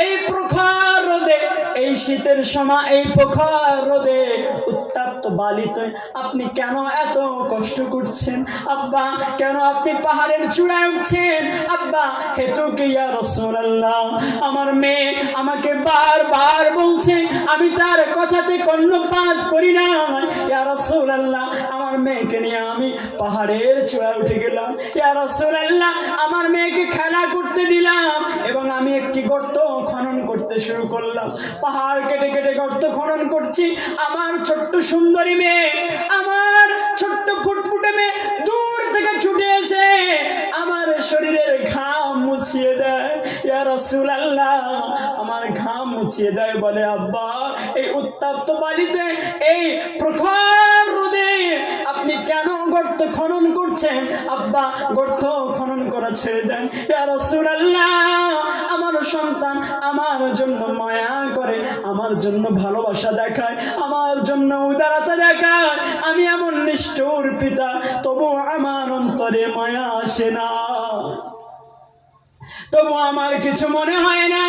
Speaker 1: এই প্রখর রোদে, এই শীতের সময়, এই প্রখর রোদে, উত্তপ্ত বালিতে আপনি কেন এত কষ্ট করছেন? আব্বা, কেন আপনি পাহাড়ের চূড়ায় উঠছেন? আব্বা, হেতু কি? ইয়া রাসূলুল্লাহ, আমার মেয়ে আমাকে বারবার বলছে, আমি তার কথাতে কর্ণপাত করি না। ইয়া রাসূলুল্লাহ, আমার মেয়েকে নিয়ে আমি পাহাড়ের চূড়ায় উঠে গেলাম। ইয়া রাসূলুল্লাহ, আমার মেয়েকে খেলা করতে দিলাম এবং আমি একটি গর্ত খনন করতে শুরু করলাম। পাহাড় কেটে কেটে গর্ত খনন করছি। আমার ছোট্ট সুন্দরী মেয়ে, আমার ছোট্ট ফুটফুটে মেয়ে দূর থেকে ছুটে এসে আমার শরীরের ঘাম মুছিয়ে দেয়। ইয়া রাসূলুল্লাহ, আমার ঘাম মুছিয়ে দেয়, বলে, আব্বা, এই উত্তপ্ত বালিতে, এই প্রখর রোদে আপনি কেন গর্ত খনন করছেন? আব্বা, গর্ত খনন করা ছেড়ে দেন। ইয়া রাসূলুল্লাহ, আমার সন্তান আমার জন্য মায়া করে, আমার জন্য ভালোবাসা দেখায়, আমার জন্য উদারতা দেখায়। আমি এমন নিষ্ঠুর পিতা, তবু আমার অন্তরে মায়া আসে না, তবু আমার কিছু মনে হয় না,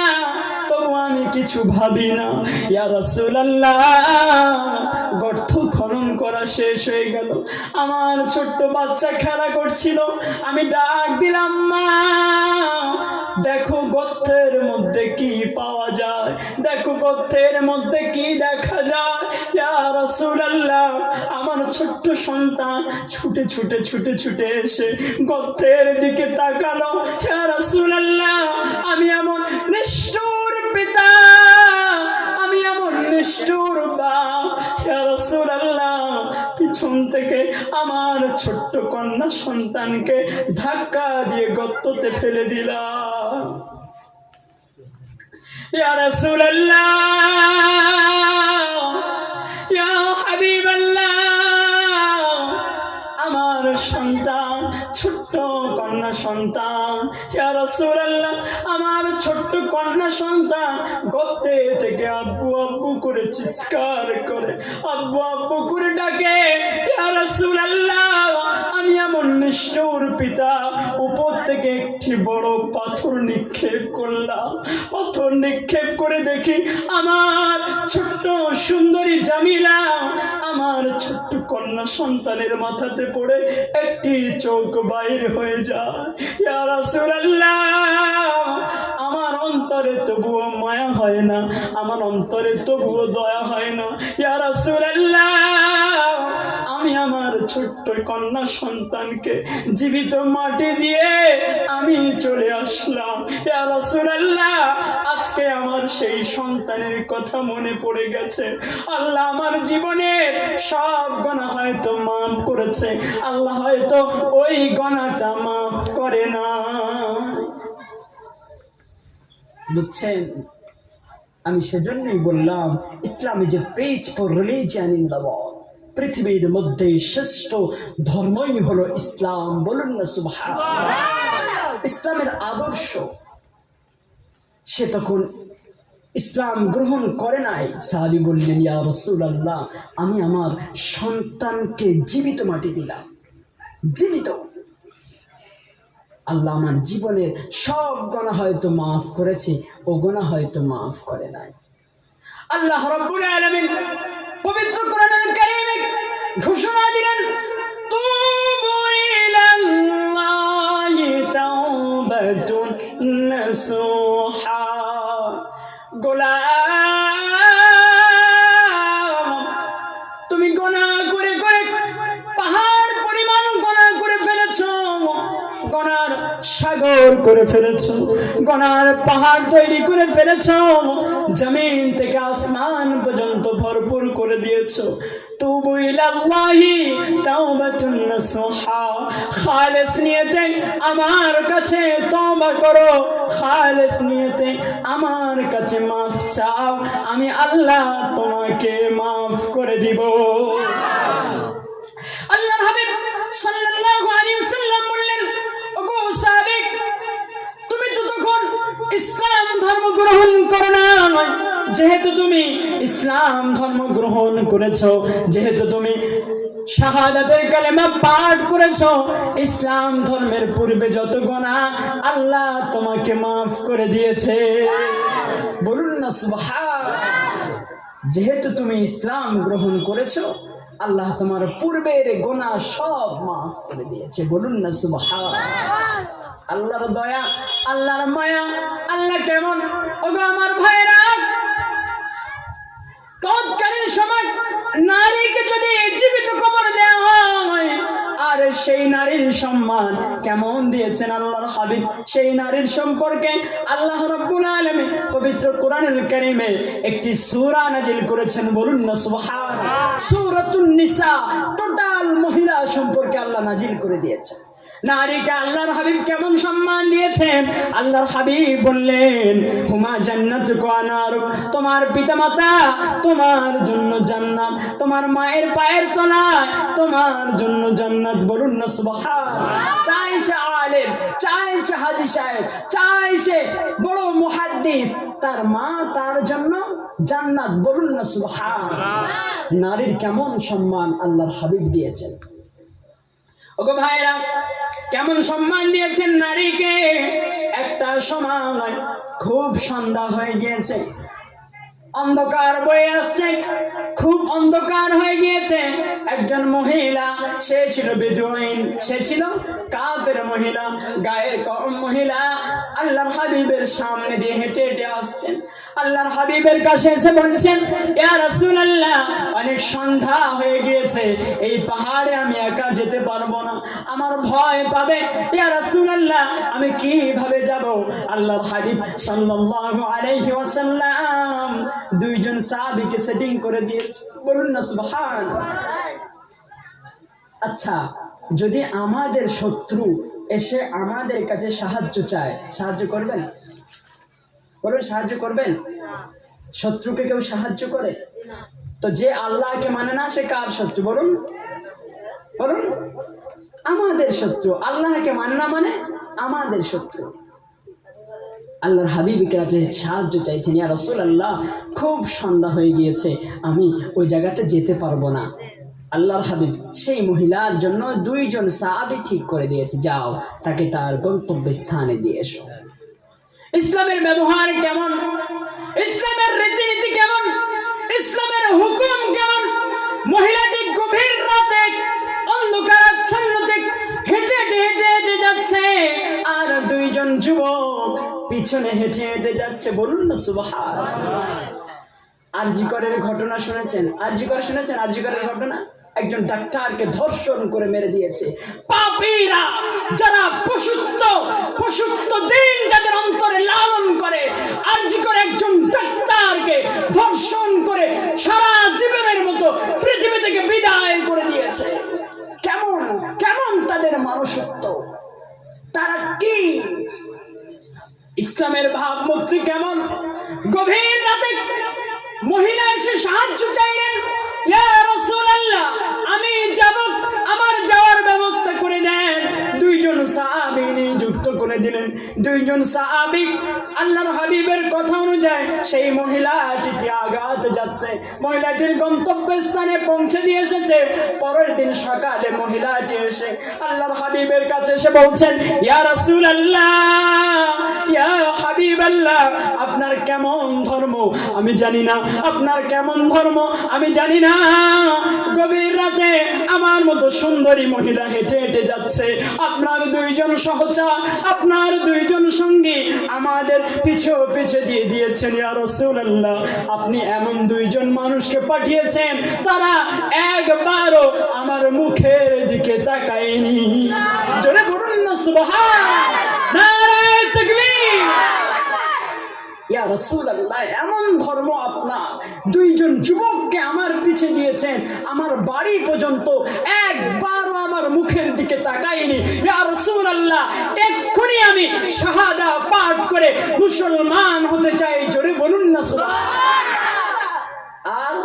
Speaker 1: তবু আমি কিছু ভাবি না। ইয়া রাসূলুল্লাহ, গর্ত খনন করা শেষ হয়ে গেল। আমার ছোট্ট বাচ্চা খেলা করছিল। আমি ডাক দিলাম, মা, দেখো গর্তের মধ্যে কি পাওয়া যায়, দেখো গর্তের মধ্যে কি দেখা যায়। ইয়া রাসূলুল্লাহ, আমার ছোট্ট সন্তান ছুটে ছুটে ছুটে ছুটে এসে গর্তের দিকে তাকালো। ইয়া রাসূলুল্লাহ, আমি এমন নিষ্ঠুর পিতা, আমি এমন নিষ্ঠুর বাপ। ইয়া রাসূলুল্লাহ, পিছন থেকে আমার ছোট্ট কন্যা সন্তানকে ধাক্কা দিয়ে গর্ততে ফেলে দিলাম। ইয়া রাসূলুল্লাহ, ইয়া হাবিবাল্লাহ, আমার সন্তান, ছোট্ট কন্যা সন্তান, ইয়া রাসূলুল্লাহ, আমার ছোট্ট কন্যা সন্তান গর্তে থেকে আব্বু আব্বু আব্বু করে চিৎকার করে, আব্বু আব্বু করে ডাকে, ইয়া রাসূলুল্লাহ আমি এমন নিষ্ঠুর পিতা, উপর থেকে একটি বড় পাথর নিক্ষেপ করলাম। পাথর নিক্ষেপ করে দেখি আমার ছোট্ট সুন্দরী জামিলা, আমার ছোট্ট কন্যা সন্তানের মাথাতে পড়ে একটি চোখ বাইর হয়ে যায়। ইয়া রাসূলুল্লাহ আমার অন্তরে তবুও মায়া হয় না, আমার অন্তরে তবুও দয়া হয় না। ইয়া রাসূলুল্লাহ আমি আমার ছোট্ট কন্যা সন্তানকে জীবিত মাটি দিয়ে আমি চলে আসলাম। ইয়া রাসূলুল্লাহ আজকে আমার সেই সন্তানের কথা মনে পড়ে গেছে। আল্লাহ আমার জীবনের সব গুনাহ হয়তো মাফ করেছে, আল্লাহ হয়তো ওই গুনাহটা মাফ করে না। বুঝছেন, আমি সেজন্যই বললাম Islam is a peaceful religion in the world. পৃথিবীর মধ্যে শ্রেষ্ঠ ধর্মই হলো ইসলাম। বলুন না সুবহানাল্লাহ। ইসলামের আদর্শ, সে তখন ইসলাম গ্রহণ করে নাই, সাহাবী বললেন ইয়া রাসূলুল্লাহ আমি আমার সন্তানকে জীবিত মাটি দিলাম, জীবিত। আল্লাহ আমার জীবনের সব গুনাহ হয়তো মাফ করেছে, ও গুনাহ হয়তো মাফ করে নাই। আল্লাহ রাব্বুল আলামিন পবিত্র কোরআনুল কারীমে ঘোষণা দিলেন, তুবু ইলাল্লাহি তাওবাতুন নাসুহা। গোলাম তুমি গুনাহ করে করে পাহাড় পরিমাণ গুনাহ করে ফেলেছো, গুনার সাগর করে ফেলেছো, গুনার পাহাড় তৈরি করে ফেলেছো, জমিন থেকে আসমান পর্যন্ত ভরপুর করে দিয়েছো। তুবু ইলাল্লাহি তাওবাতুন নাসুহা, খালিস নিয়তে আমার কাছে তওবা করো, খালিস নিয়তে আমার কাছে মাফ চাও, আমি আল্লাহ তোমাকে মাফ করে দিব। আল্লাহর হাবিব সাল্লাল্লাহু আলাইহি ওয়াসাল্লাম বললেন, ওগো সাহাবী তুমি তো তখন ইসলাম ধর্ম গ্রহণ করো না, যেহেতু তুমি ইসলাম ধর্ম গ্রহণ করেছো, যেহেতু তুমি শাহাদাতের কালেমা পাঠ করেছো, ইসলাম ধর্মের পূর্বে যত গুনাহ আল্লাহ তোমাকে মাফ করে দিয়েছে। বলুন না সুবহানাল্লাহ। যেহেতু তুমি ইসলাম গ্রহণ করেছো, আল্লাহ তোমার পূর্বের গুনাহ সব মাফ করে দিয়েছে। বলুন না সুবহানাল্লাহ। আল্লাহর দয়া, আল্লাহর মায়া, আল্লাহ কেমন। ওগো আমার ভাইরা, তৎকালীন সময় নারীকে যদি জীবিত কবর দেওয়া হয়, আর সেই নারীর সম্মান কেমন দিয়েছেন আল্লাহর হাবিব, সেই নারীর সম্পর্কে আল্লাহ রাব্বুল আলামিন পবিত্র কোরআনুল কারীমে একটি সূরা নাজিল করেছেন। বলুন না সুবহানাল্লাহ। সূরাতুন নিসা, টোটাল মহিলা সম্পর্কে আল্লাহ নাজিল করে দিয়েছেন। নারীকে আল্লাহর হাবিব কেমন সম্মান দিয়েছেন, আল্লাহর হাবিব বললেন, হুমা জান্নাতুকা ওয়া নারুক, তোমার পিতামাতা তোমার জন্য জান্নাত, তোমার মায়ের পায়ের তলায় তোমার জন্য জান্নাত। বলুন না সুবহানাল্লাহ। চাই সে আলেম, চাই সে হাজী সাহেব, চাই সে বড় মুহাদ্দিস, তার মা তার জন্য জান্নাত। বলুন না সুবহানাল্লাহ। নারীর কেমন সম্মান আল্লাহর হাবিব দিয়েছেন। ওগো ভাইরা, কেমন সম্মান দিয়েছেন নারীকে। একটা সময় খুব সন্ধ্যা হয়ে গিয়েছে, অন্ধকার বয়ে আসছে, খুব অন্ধকার হয়ে গিয়েছে। একজন মহিলা, সে ছিল বেদুইন, সে ছিল কাফের মহিলা, গায়ের কম মহিলা, আল্লাহর হাবিবের সামনে দিয়ে হেঁটে হেঁটে আসছেন। আল্লাহর হাবিবের কাছে এসে বলছেন, ইয়া রাসূলুল্লাহ অনেক সন্ধ্যা হয়ে গিয়েছে, এই পাহাড়ে আমি একা যেতে পারবো না, আমার ভয় পাবে। ইয়া রাসূলুল্লাহ আমি কিভাবে যাব? আল্লাহর হাবিব সাল্লাল্লাহু আলাইহি ওয়াসাল্লাম দুইজন সাহাবীকে সেটিং করে দিয়েছে। বলুন না সুবহানাল্লাহ। আচ্ছা, যদি আমাদের শত্রু এসে আমাদের কাছে সাহায্য চায়, সাহায্য করবেন? বলুন, সাহায্য করবেন? শত্রুকে কেউ সাহায্য করে? তো যে আল্লাহকে মানে না, সে কার শত্রু? বলুন বলুন। আমাদের শত্রু। আল্লাহকে মানে না মানে আমাদের শত্রু। আল্লাহর হাবিবের কাছে সাহায্য চাইছেন, ইয়া রাসূলুল্লাহ খুব সন্ধ্যা হয়ে গিয়েছে, আমি ওই জায়গাতে যেতে পারবো না। আল্লাহর হাবিব সেই মহিলার জন্য 2 জন সাহাবী ঠিক করে দিয়েছে, যাও তাকে তার গন্তব্য স্থানে দিয়ে এসো। ইসলামের ব্যবহার কেমন, ইসলামের রীতিনীতি কেমন, ইসলামের হুকুম কেমন। মহিলাটি গভীর রাতে অন্ধকারাচ্ছন্নতে হেঁটে হেঁটে হেঁটে হেঁটে যাচ্ছে, আর 2 জন যুবক পিছনে হেঁটে হেঁটে যাচ্ছে। বলুন না সুবহানাল্লাহ। আরজিকরের ঘটনা শুনেছেন? আরজিকরের ঘটনা? একজন ডাক্তারকে ধর্ষণ করে মেরে দিয়েছে পাপীরা, যারা পশুত্ব দিন যাদের অন্তরে লালন করে। আরজিকর একজন ডাক্তারকে ধর্ষণ করে সারা জীবনের মতো পৃথিবী থেকে বিদায় করে দিয়েছে। কেমন কেমন তাদের মানুষত্ব, তারা কি ইসলামের ভাবমূর্তি কেমন। গভীর রাতে মহিলা এসে সাহায্য চাইলেন, ইয়া রাসূলুল্লাহ আমি যাব, আমার যাওয়ার ব্যবস্থা করে দেন। 2 জন সাহাবী নিযুক্ত করে দিলেন। 2 জন সাহাবী আল্লাহর হাবিবের কথা অনুযায়ী সেই মহিলাটিতে আগাতে যাচ্ছে। মহিলাটির গন্তব্যস্থানে পৌঁছে দিয়ে এসেছে। পরের দিন সকালে মহিলাটি এসে আল্লাহর হাবিবের কাছে এসে বলছেন, ইয়া রাসূলুল্লাহ, ইয়া হাবিবাল্লাহ, আপনার কেমন ধর্ম আমি জানি না, আপনার কেমন ধর্ম আমি জানি না। গভীর রাতে আমার মতো সুন্দরী মহিলা হেঁটে হেঁটে যাচ্ছে, আপনার 2 জন সহচর, আপনার 2 জন সঙ্গী আমাদের পিছু পিছে দিয়ে দিয়েছেন। ইয়া রাসূলুল্লাহ আপনি এমন 2 জন মানুষকে পাঠিয়েছেন, তারা একবারও আমার মুখের দিকে তাকায়নি। জোরে বলুন না সুবহানাল্লাহ, নারায়ে তাকবীর। ইয়া রাসূলুল্লাহ এমন ধর্ম আপনার, 2 জন যুবককে আমার পিছে দিয়েছেন, আমার বাড়ি পর্যন্ত একবারও আমার মুখের দিকে তাকায়নি। ইয়া রাসূলুল্লাহ এক্ষুনি আমি শাহাদা পাঠ করে মুসলমান হতে চাই। জোরে বলুন না সুবহানাল্লাহ। আর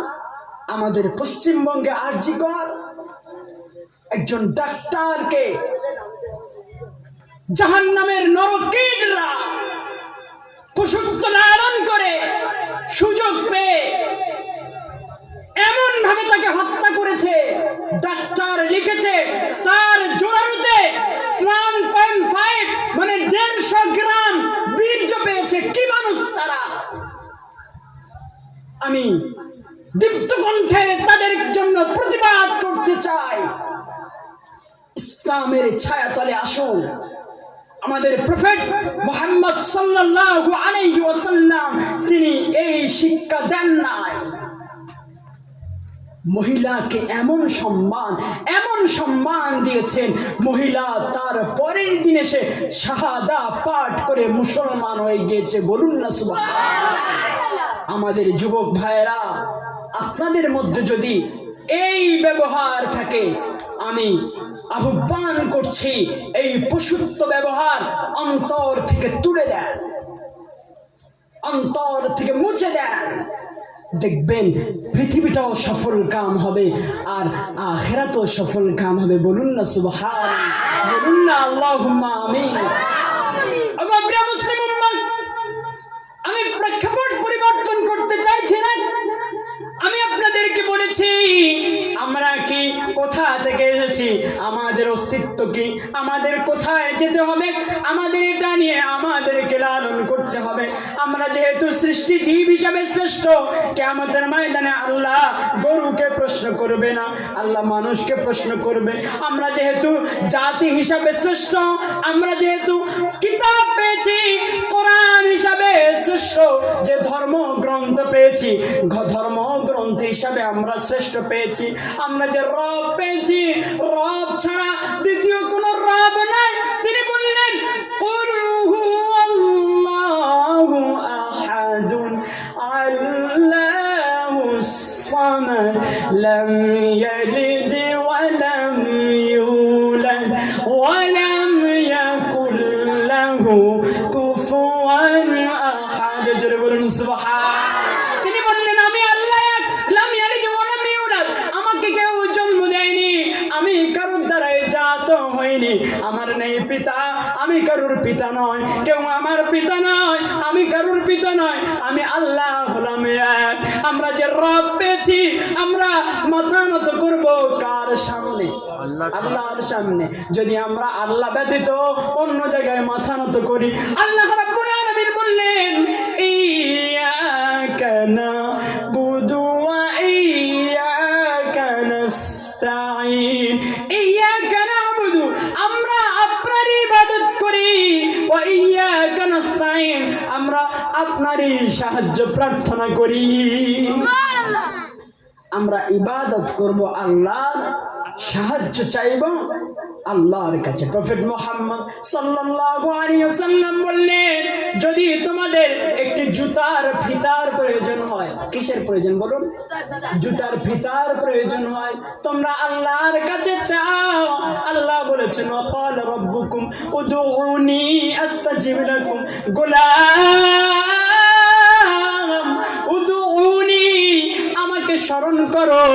Speaker 1: আমাদের পশ্চিমবঙ্গে আরজিকর একজন ডাক্তারকে জাহান্নামের নরকীটরা পশুত্ব লালন করে সুযোগ পেয়ে এমন ভাবে তাকে হত্যা করেছে। ডাক্তার লিখেছে তার জোড়ালুতে 1.5 মানে 150 গ্রাম বীর্য পেয়েছে। কি মানুষ তারা! আমি দীপ্ত কণ্ঠে তাদের জন্য প্রতিবাদ করতে চাই। ইসলামের ছায়াতলে আসুন। আমাদের প্রফেট মুহাম্মদ সাল্লাল্লাহু আলাইহি ওয়াসাল্লাম তিনি এই শিক্ষা দেন নাই। মহিলাকে এমন সম্মান দিয়েছেন, মহিলা তার পরের দিন এসে শাহাদা পাঠ করে মুসলমান হয়ে গিয়েছে। বলুন না সুবহানাল্লাহ। আমাদের যুবক ভাইয়েরা, আপনাদের মধ্যে যদি এই ব্যবহার থাকে, আমি আহ্বান করছি এই পশুত্ব ব্যবহার অন্তর থেকে তুলে দেন, অন্তর থেকে মুছে দেন। দেখবেন পৃথিবীটাও সফল কাম হবে আর আখিরাতও সফল কাম হবে। বলুন না সুবহানাল্লাহ, বলুন না আল্লাহুম্মা আমিন। প্রিয় মুসলিম উম্মাহ, আমি প্রেক্ষাপট পরিবর্তন করতে চাইছি না। আমি আপনাদেরকে বলেছি আমরা কি কোথা থেকে এসেছি, আমাদের অস্তিত্ব কি, আমাদের কোথায় যেতে হবে, আমাদের এটা নিয়ে আমাদেরকে লালন করতে হবে। আমরা যেহেতু সৃষ্টি জীব হিসাবে শ্রেষ্ঠ, কিয়ামতের ময়দানে আল্লাহ গরুকে প্রশ্ন করবে না, আল্লাহ মানুষকে প্রশ্ন করবে। আমরা যেহেতু জাতি হিসাবে শ্রেষ্ঠ, আমরা যেহেতু কিতাব পেয়েছি কোরআন হিসাবে শ্রেষ্ঠ, যে ধর্ম গ্রন্থ পেয়েছি ধর্ম গ্রন্থ হিসাবে আমরা শ্রেষ্ঠ পেয়েছি। আমরা যে রব পেয়েছি, রব ছাড়া দ্বিতীয় কোন রব নাই। তিনি বললেন কুল হুয়াল্লাহু আহাদুন আল্লাহুস সামাদ লাম ইয়ালিদ ওয়া লাম ইউলাদ ওয়া লাম ইয়াকুল লাহু কুফুয়ান আহাদ। জোরে বলুন সুবহানাল্লাহ। আমার নেই পিতা, আমি কারোর পিতা নয়, কেউ আমার পিতা নয়। কল্পিত নয়, আমি আল্লাহ হলাম এক। আমরা যে রব পেয়েছি, আমরা মাথা নত করব কার সামনে? আল্লাহর সামনে। যদি আমরা আল্লাহ ব্যতীত অন্য জায়গায় মাথা নত করি, আল্লাহ রাব্বুল আলামিন বললেন ইয়াকা নাবুদু ওয়া ইয়াকা নাস্তাঈন। ইয়াকা নাবুদু, আমরা আপনার ইবাদত করি, ওয়া ইয়াকা নাস্তাঈন, আমরা আপনারই সাহায্য প্রার্থনা করি। আমরা ইবাদত করব আল্লাহর, সাহায্য চাইব আল্লাহর কাছে। প্রফেট মুহাম্মদ সাল্লাল্লাহু আলাইহি ওয়াসাল্লাম বললেন, যদি তোমাদের একটি জুতার ফিতার প্রয়োজন হয়, কিসের প্রয়োজন বলুন? জুতার ফিতার প্রয়োজন হয়, তোমরা আল্লাহর কাছে চাও। আল্লাহ বলেছেন, ওয়াকালা রাব্বুকুম উদউনি আস্তাজিব লাকুম। গোলাম উদউনি, আমাকে স্মরণ করো,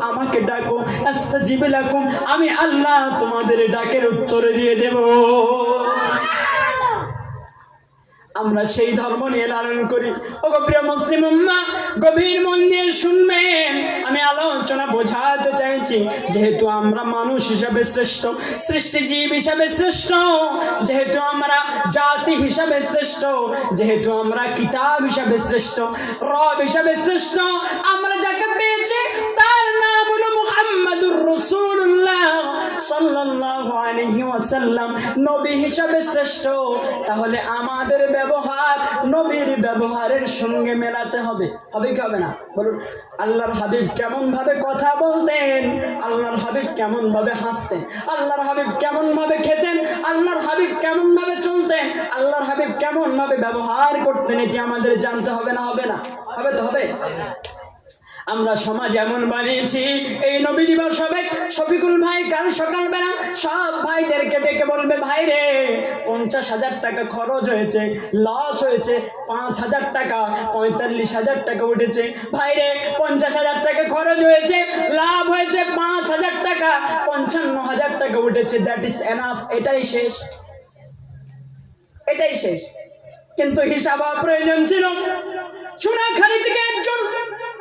Speaker 1: আমাকে ডাকো, আস্তাজিব লাকুম, আমি আল্লাহ তোমাদের ডাকের উত্তর দিয়ে দেব। আমরা সেই ধর্ম নিয়ে লালন করি। ওগো প্রিয় মুসলিম উম্মাহ, গভীর মন দিয়ে শুনবেন, আমি আলোচনা বোঝাতে চাইছি। যেহেতু আমরা মানুষ হিসাবে শ্রেষ্ঠ, সৃষ্টিজীব হিসাবে শ্রেষ্ঠ, যেহেতু আমরা জাতি হিসাবে শ্রেষ্ঠ, যেহেতু আমরা কিতাব হিসাবে শ্রেষ্ঠ, রব হিসাবে শ্রেষ্ঠ, আমরা যাকে পেয়েছি তার নাম হলো মুহাম্মাদুর রাসূলুল্লাহ সাল্লাল্লাহু আলাইহি ওয়াসাল্লাম, নবী হিসাবে শ্রেষ্ঠ। তাহলে আমাদের ব্যবহার নবীর ব্যবহারের সঙ্গে মেলাতে হবে। হবে কি হবে না বলুন? আল্লাহর হাবিব কেমন ভাবে কথা বলতেন, আল্লাহর হাবিব কেমন ভাবে হাসতেন, আল্লাহর হাবিব কেমন ভাবে খেতেন, আল্লাহর হাবিব কেমন ভাবে চলতেন, আল্লাহর হাবিব কেমন ভাবে ব্যবহার করতেন, এটি আমাদের জানতে হবে না? হবে না? হবে তো হবে। আমরা সমাজ এমন বানিয়েছি, এই নবী দিবস হবে, শফিকুল ভাই কাল সকালবেলা সব ভাইদেরকে ডেকে বলবে, ভাই রে 50,000 টাকা খরচ হয়েছে, লস হয়েছে 5,000 টাকা, 45,000 টাকা উঠেছে। ভাই রে 50,000 টাকা খরচ হয়েছে, লাভ হয়েছে 5,000 টাকা, 55,000 টাকা উঠেছে, দ্যাট ইজ এনাফ। এটাই শেষ, এটাই শেষ। কিন্তু হিসাব প্রয়োজন ছিল। চুনাখালী থেকে একজন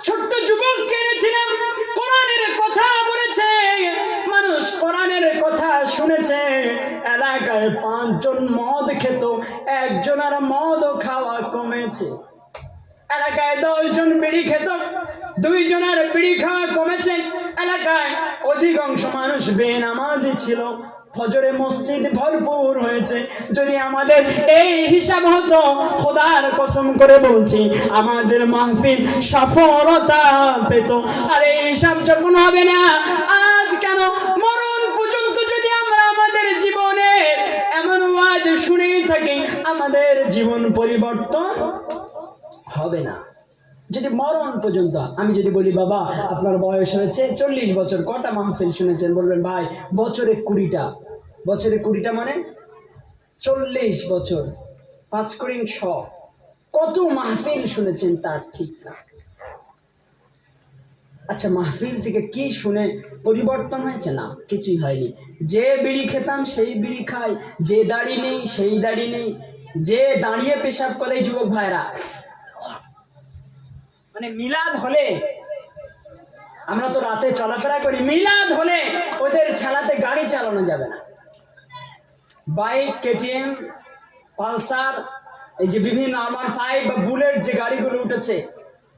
Speaker 1: ছোট্ট যুবক কিনেছিলাম, কোরআনের কথা বলেছে, মানুষ কোরআনের কথা শুনেছে। এলাকায় 5 জন মদ খেত, একজনের মদ খাওয়া কমেছে। এলাকায় 10 জন বিড়ি খেত, 2 জনের বিড়ি খাওয়া কমেছে। এলাকায় অধিকাংশ মানুষ বেনামাজি ছিল, ফজরে মসজিদ ভরপুর হয়েছে। যদি আমাদের এই হিসাব হতো, খোদার কসম করে বলছি, আমাদের মাহফিল সফলতা পেত। আর এই হিসাব যখন হবে না, আজ কেন মরণ পর্যন্ত যদি আমরা আমাদের জীবনে এমন ওয়াজ শুনেই থাকি, আমাদের জীবন পরিবর্তন হবে না। যদি মরণ পর্যন্ত, আমি যদি বলি, বাবা আপনার বয়স হয়েছে 40 বছর, কটা মাহফিল শুনেছেন? বলবেন, ভাই বছরে 20টা। বছরে 20টা মানে 40 বছর, 5 কোড়ি 100, কত মাহফিল শুনেছেন তার ঠিক না। আচ্ছা, মাহফিল থেকে কি শুনে পরিবর্তন হয়েছে? না, কিছুই হয়নি। যে বিড়ি খেতাম সেই বিড়ি খাই, যে দাড়ি নেই সেই দাড়ি নেই, যে দাঁড়িয়ে পেশাব করে। যুবক ভাইরা, মানে মিলাদ হলে, আমরা তো রাতে চলাফেরা করি, মিলাদ হলে ওদের ঠেলাতে গাড়ি চালানো যাবে না। বাইক, কেটিএম, পালসার, এই যে বিভিন্ন R15 বা বুলেট যে গাড়িগুলো উঠেছে,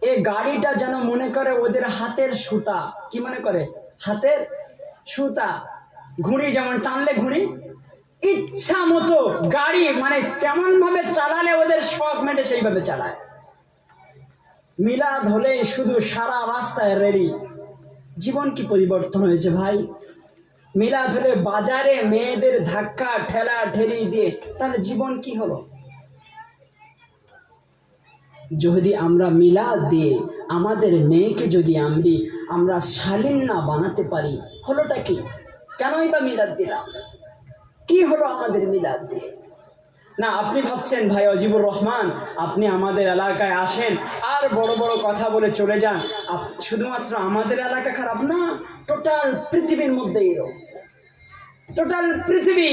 Speaker 1: এই গাড়িটা যেন মনে করে ওদের হাতের সুতা। কি মনে করে? হাতের সুতা। ঘুড়ি যেমন টানলে ঘুড়ি, ইচ্ছা মতো গাড়ি, মানে কেমন ভাবে চালালে ওদের শখ মেটে সেইভাবে চালায়। মিলাদ হলে শুধু সারা রাস্তায় রেডি। জীবন কি পরিবর্তন হয়েছে ভাই? মিলাদ হলে বাজারে মেয়েদের ধাক্কা ঠেলা ঠেলি দিয়ে, তাহলে জীবন কি হলো? যদি আমরা মিলাদ দিয়ে আমাদের মেয়েকে যদি আমরা শালীন না বানাতে পারি, হলোটা কি? কেনই বা মিলাদ দিলাম? কি হলো আমাদের মিলাদ দিয়ে? না, আপনি ভাবছেন ভাই অজিবুর রহমান, আপনি আমাদের এলাকায় আসেন আর বড় বড় কথা বলে চলে যান, শুধুমাত্র আমাদের এলাকা খারাপ না, টোটাল পৃথিবীর মধ্যে এরকম, টোটাল পৃথিবী।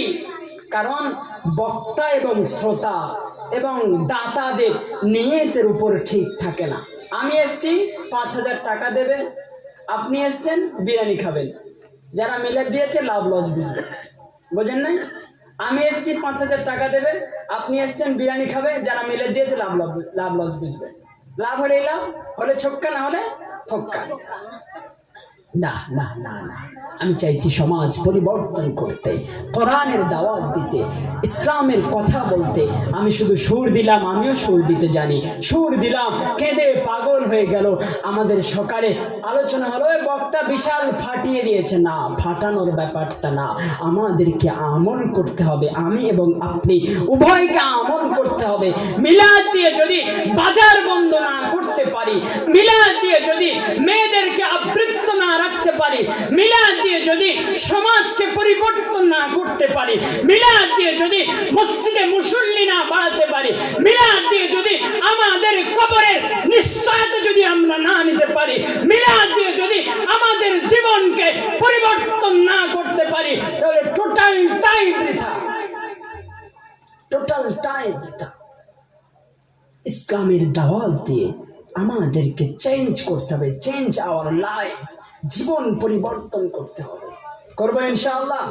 Speaker 1: কারণ বক্তা এবং শ্রোতা এবং দাতাদের নিয়তের উপর ঠিক থাকে না। আমি এসছি 5,000 টাকা দেবে, আপনি এসছেন বিরিয়ানি খাবেন, যারা মিলাদ দিয়েছে লাভ লস বুঝবে, বোঝেন নাই? আমি এসছি 5,000 টাকা দেবে, আপনি এসছেন বিরিয়ানি খাবে, যারা মিলাদ দিয়েছে লাভ লস বুঝবে। লাভ হলে লাভ, হলে ছক্কা, না হলে ফক্কা। না না না না, আমি চাইছি সমাজ পরিবর্তন করতে, কোরআনের দাওয়াত দিতে, ইসলামের কথা বলতে। আমি শুধু সুর দিলাম, আমিও সুর দিতে জানি, সুর দিলাম, কেঁদে পাগল হয়ে গেল। আমাদের সকালে আলোচনা হলো, বক্তা বিশাল ফাটিয়ে দিয়েছে। না, ফাটানোর ব্যাপারটা না, আমাদেরকে আমল করতে হবে। আমি এবং আপনি উভয়কে আমল করতে হবে। মিলাদ দিয়ে যদি বাজার বন্ধ না করতে পারি, মিলাদ দিয়ে যদি মেয়েদেরকে আবৃত্ত না রাখতে পারি, মিলাদ দিয়ে যদি সমাজকে পরিবর্তন না করতে পারি, মিলাদ দিয়ে যদি মসজিদে মুসল্লি না বাড়াতে পারি, মিলাদ দিয়ে যদি আমাদের কবরের নিশ্চয়তা যদি আমরা না নিতে পারি, মিলাদ দিয়ে যদি আমাদের জীবনকে পরিবর্তন না করতে পারি, তাহলে টোটালটাই বৃথা, টোটালটাই বৃথা। ইসলামের দাওয়াত দিয়ে আমাদেরকে চেঞ্জ করতে হবে, চেঞ্জ আওয়ার লাইফ, জীবন পরিবর্তন করতে হবে। করবো ইনশাআল্লাহ,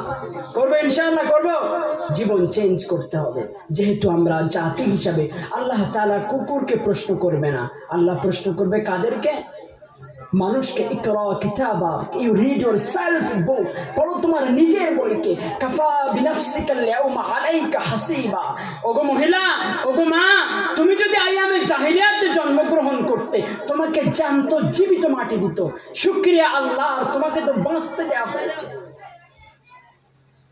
Speaker 1: করবো ইনশাআল্লাহ, করবো। জীবন চেঞ্জ করতে হবে। যেহেতু আমরা জাতি হিসাবে, আল্লাহ তাআলা কুকুরকে প্রশ্ন করবে না, আল্লাহ প্রশ্ন করবে কাদেরকে? মানুষকে। ইকরা কিতাবাক, ইউ রিড ইউর সেলফ বুক, পড়ো তোমার নিজের বইকে। কাফা বিনাফসিকাল ইয়াউমা আলাইকা হাসিবা। ওগো মহিলা, ওগো মা, তুমি যদি আইয়ামে জাহিলিয়াতে জন্মগ্রহণ করতে, তোমাকে জ্যান্ত জীবিত মাটি দিত। শুকরিয়া আল্লাহ, তোমাকে তো বাঁচতে দেওয়া হয়েছে।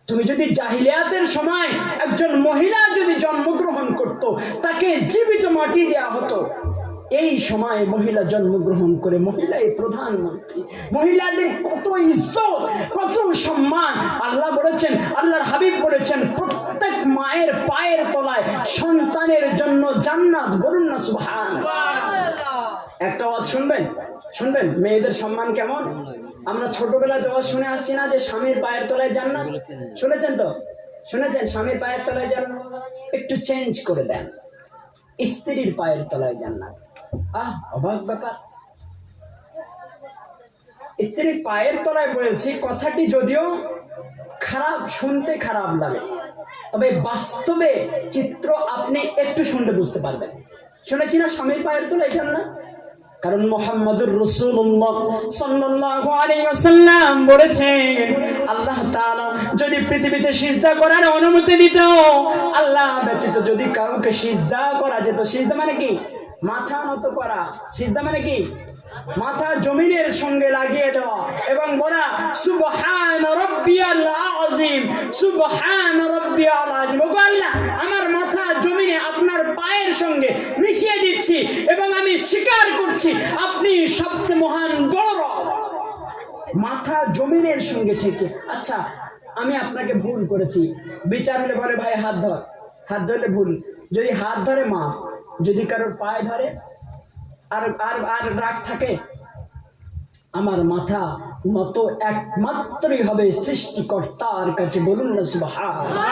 Speaker 1: তুমি যদি জাহিলিয়াতের সময় একজন মহিলা যদি জন্মগ্রহণ করত, তাকে জীবিত মাটি দেওয়া হতো। এই সময় মহিলা জন্মগ্রহণ করে, মহিলাই প্রধানমন্ত্রী, মহিলাদের কত ইজ্জত, কত সম্মান। আল্লাহ বলেছেন, আল্লাহর হাবিব বলেছেন, প্রত্যেক মায়ের পায়ের তলায় সন্তানের জন্য জান্নাত। বলুন না সুবহানাল্লাহ। একটা আওয়াজ শুনবেন, শুনবেন মেয়েদের সম্মান কেমন। আমরা ছোটবেলায় আওয়াজ শুনে আসছি না যে স্বামীর পায়ের তলায় জান্নাত? শুনেছেন তো? শুনেছেন স্বামীর পায়ের তলায় জান্নাত? একটু চেঞ্জ করে দেন, স্ত্রীর পায়ের তলায় জান্নাত। অবাক ব্যাপার। স্ত্রীর পায়ের তলায় বলেছি, কথাটি যদিও খারাপ, শুনতে খারাপ লাগে, তবে বাস্তবে চিত্র আপনি একটু শুনলে বুঝতে পারবেন। শুনেছি না স্বামীর পায়ের তলায় জান্নাত? কারণ মুহাম্মদুর রাসূলুল্লাহ সাল্লাল্লাহু আলাইহি ওয়াসাল্লাম বলেছেন, আল্লাহ তাআলা যদি পৃথিবীতে সিজদা করার অনুমতি দিত, আল্লাহ ব্যতীত যদি কাউকে সিজদা করা যেত। সিজদা মানে কি? মাথা নত করা। সিজদা মানে কি? মাথা জমিনের সঙ্গে লাগিয়ে দেওয়া এবং বলা, সুবহান রাব্বিয়াল আযীম, সুবহান রাব্বিয়াল আযীম। ওগো আল্লাহ, আমার মাথা জমিনে আপনার পায়ের সঙ্গে মিশিয়ে দিচ্ছি এবং আমি স্বীকার করছি আপনি সবচেয়ে মহান বড় রব। মাথা জমিনের সঙ্গে ঠেকে। আচ্ছা, আমি আপনাকে ভুল করেছি, বিচার হলে বলে ভাই হাত ধর, হাত ধরলে ভুল। যদি হাত ধরে মাফ, যদি কারোর পায়ে ধরে আর আর আর রাগ থাকে, আমার মাথা নত একমাত্রই হবে সৃষ্টিকর্তার কাছে। বলুন না সুবহানাল্লাহ।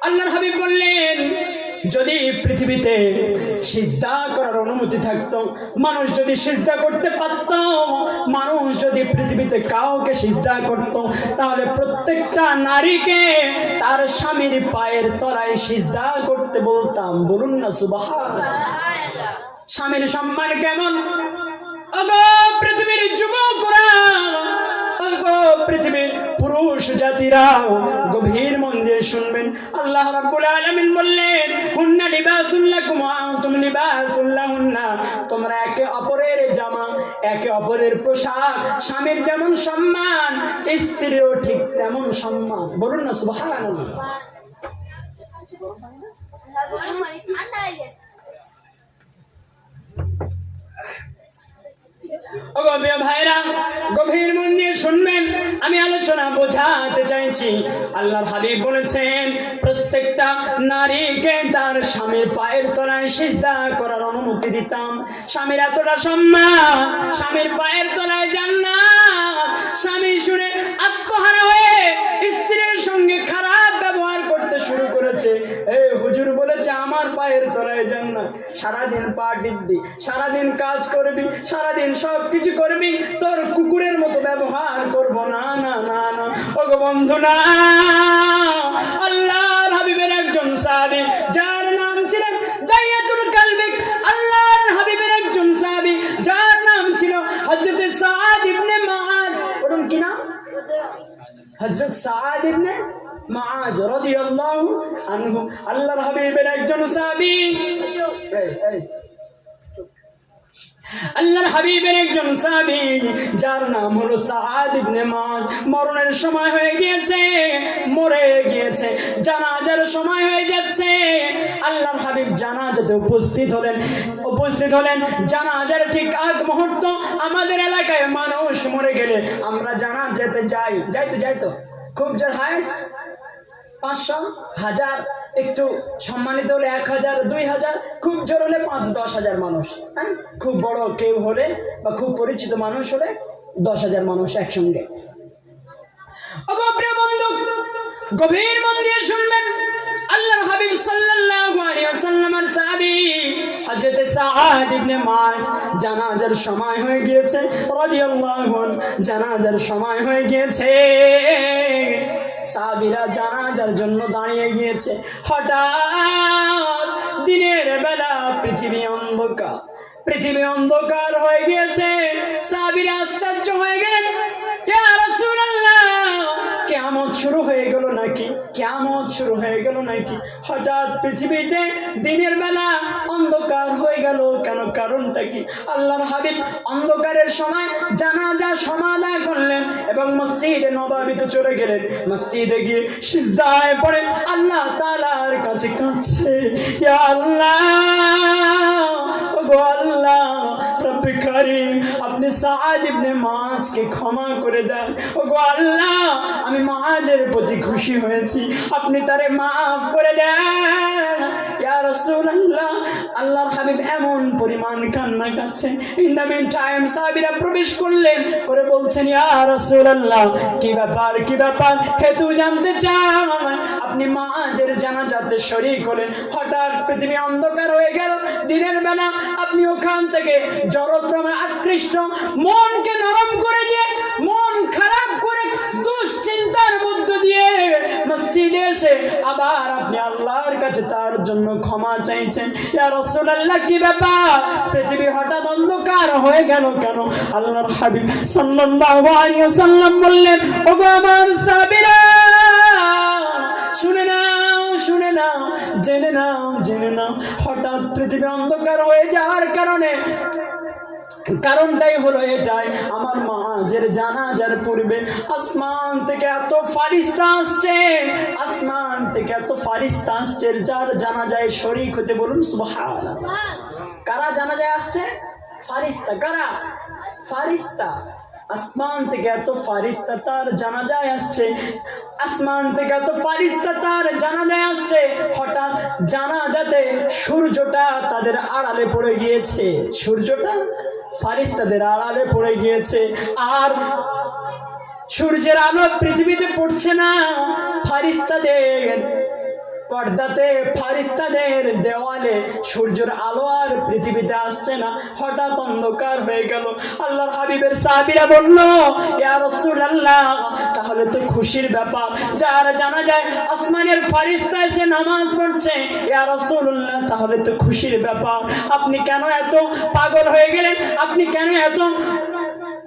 Speaker 1: আল্লাহর হাবিব বললেন, যদি পৃথিবীতে সিজদা করার অনুমতি থাকতো, মানুষ যদি সিজদা করতে পারত, মানুষ যদি পৃথিবীতে কাউকে সিজদা করত, তাহলে প্রত্যেকটা নারীকে তার স্বামীর পায়ের তলায় সিজদা করতে বলতাম। বলুন না সুবহানাল্লাহ। স্বামীর সম্মান কেমন? ওগো পৃথিবীর যুবকরা, ওগো পৃথিবীর পুরুষ জাতিরা, গভীর মন দিয়ে শুনবেন। আল্লাহ রাব্বুল আলামিন বললেন, হুন্না লিবাসুল লাকুম ওয়া আনতুম লিবাসুল লাহুন্না। তোমরা একে অপরের জামা, একে অপরের পোশাক। স্বামীর যেমন সম্মান, স্ত্রীরও ঠিক তেমন সম্মান। বলুন না সুবহানাল্লাহ। ভাইরা, গভীর মন দিয়ে শুনবেন, আমি আলোচনা বোঝাতে চাইছি। আল্লাহর হাবিব বলেছেন, প্রত্যেকটা নারীকে তার স্বামীর পায়ের তলায় সিজদা করার অনুমতি দিতাম। স্বামীর এতটা সম্মান, স্বামীর পায়ের তলায় জান্নাত। স্বামী শুনে আত্মহারা হয়ে স্ত্রীর সঙ্গে খারাপ ব্যবহার করতে শুরু করেছে। এই হুজুর বলেছে আমার পায়ের সারাদিন পা টিপবি, সারাদিন কাজ করবি, সারাদিন সব কিছু করবি, তোর কুকুরের মতো ব্যবহার করব না না না না। ওগো বন্ধু না, আল্লাহর হাবিবের একজন সাহাবী যার নাম ছিলেন দাইয়াতুল কালবি, আল্লাহর হাবিবের একজন সাহাবী যার নাম ছিল হযরত সাদ ইবনে মুআজ। বলুন কি নাম? হযরত সাদ ইবনে মুআজ রাদিয়াল্লাহু আনহু, আল্লাহর হাবিবের একজন সাহাবী। আল্লাহর হাবিবের একজন সাহাবী যার নাম হলো সাদ ইবনে মুআজ। মরণের সময় হয়ে গিয়েছে, মরে গিয়েছে, জানাজার সময় হয়ে যাচ্ছে। আল্লাহর হাবিব জানাজাতে উপস্থিত হলেন। জানাজার ঠিক আগ মুহূর্ত, আমাদের এলাকায় মানুষ মরে গেলে আমরা জানাজাতে যাই তো খুব জোর হাইস্ট 500, 1000, একটু সম্মানিত হলে 1000, 2000, খুব জোর হলে 5-10 হাজার মানুষ। হ্যাঁ, খুব বড় কেউ হলে বা খুব পরিচিত মানুষ হলে 10,000 মানুষ একসঙ্গে। প্রিয় বন্ধু, গভীর মন দিয়ে শুনবেন। আল্লাহর হাবিব সাল্লাল্লাহু আলাইহি ওয়াসাল্লামের সাহাবী হযরত সাদ ইবনে মুআজ জানাজার সময় হয়ে গিয়েছে রাদিয়াল্লাহু আনহু, জানাজার সময় হয়ে গিয়েছে। সাহাবীরা জানাজার জন্য দাঁড়িয়ে গিয়েছে। হঠাৎ দিনের বেলা পৃথিবী অন্ধকার হয়ে গিয়েছে। সাহাবীরা আশ্চর্য হয়ে গেলেন, ইয়া রাসূলুল্লাহ, কিয়ামত শুরু হয়ে গেল নাকি? হঠাৎ পৃথিবীতে দিনের বেলা অন্ধকার হয়ে গেল কেন? কারণটা কি? আল্লাহর হাবিব অন্ধকারের সময় জানাজা সমাধা করলেন এবং মসজিদে নববীতে চলে গেলেন। মসজিদে গিয়ে সিজদায় পড়ে আল্লাহ তাআলার কাছে কাঁদছে, ইয়া আল্লাহ, ওগো আল্লাহ রব্বে কারীম, আপনি সাদ ইবনে মুআজকে ক্ষমা করে দেন। ওগো আল্লাহ, আমি মুআজের প্রতি খুশি হয়েছি, আপনি তারে মাফ করে দেন। ইয়া রাসূলুল্লাহ, আল্লাহর হাবিব এমন পরিমাণ কান্না কাঁদছেন। ইন দ্য মিন টাইম সাহাবীরা প্রবেশ করলেন, করে বলছেন, ইয়া রাসূলুল্লাহ, কি ব্যাপার হেতু জানতে চান। আপনি মুআজের জানাজাতে শরীক হলেন, হঠাৎ পৃথিবী অন্ধকার হয়ে গেল। দিনের বেলা আপনি ওখান থেকে জড়দ্রমে আকৃষ্ট, মনকে নরম করে দিয়ে, মন খারাপ করে দুশ্চিন্তার মধ্য দিয়ে মসজিদে এসে আবার আপনি আল্লাহর কাছে তার জন্য ক্ষমা চাইছেন। ইয়া রাসূলুল্লাহ, কি ব্যাপার? পৃথিবী হঠাৎ অন্ধকার হয়ে গেল কেন? আল্লাহর হাবিব সাল্লাল্লাহু আলাইহি ওয়াসাল্লাম বললেন, ওগো আমার সাহাবীরা, শুনে নাও, জেনে নাও, হঠাৎ পৃথিবী অন্ধকার হয়ে যাওয়ার কারণটাই হলো এটাই, আমার মুআজের জানাজার পূর্বে আসমান থেকে এত ফারিস্তা আসছে, যার জানাজায় শরীক হতে। বলুন সুবহানাল্লাহ। কারা জানাজায় আসছে? ফারিস্তা। কারা? ফারিস্তা। আসমান থেকে এত ফারিস্তা তার জানাজায় আসছে, আসমান থেকে এত ফারিস্তা তার জানাজায় আসছে। হঠাৎ জানাজাতে সূর্যটা তাদের আড়ালে পড়ে গিয়েছে, সূর্যটা ফারিস্তাদের আড়ালে পড়ে গিয়েছে। আর সূর্যের আলো পৃথিবীতে পড়ছে না, ফারিস্তাদের পর্দাতে, ফারিস্তাদের দেওয়ালে সূর্যের আলো আর পৃথিবীতে আসছে না। হঠাৎ অন্ধকার হয়ে গেল। আল্লাহর হাবিবের সাহাবীরা বলল, ইয়া রাসূলুল্লাহ, তাহলে তো খুশির ব্যাপার, যার জানা যায় আসমানের ফারিস্তা এসে নামাজ পড়ছে। ইয়া রাসূলুল্লাহ, তাহলে তো খুশির ব্যাপার। আপনি কেন এত পাগল হয়ে গেলেন? আপনি কেন এত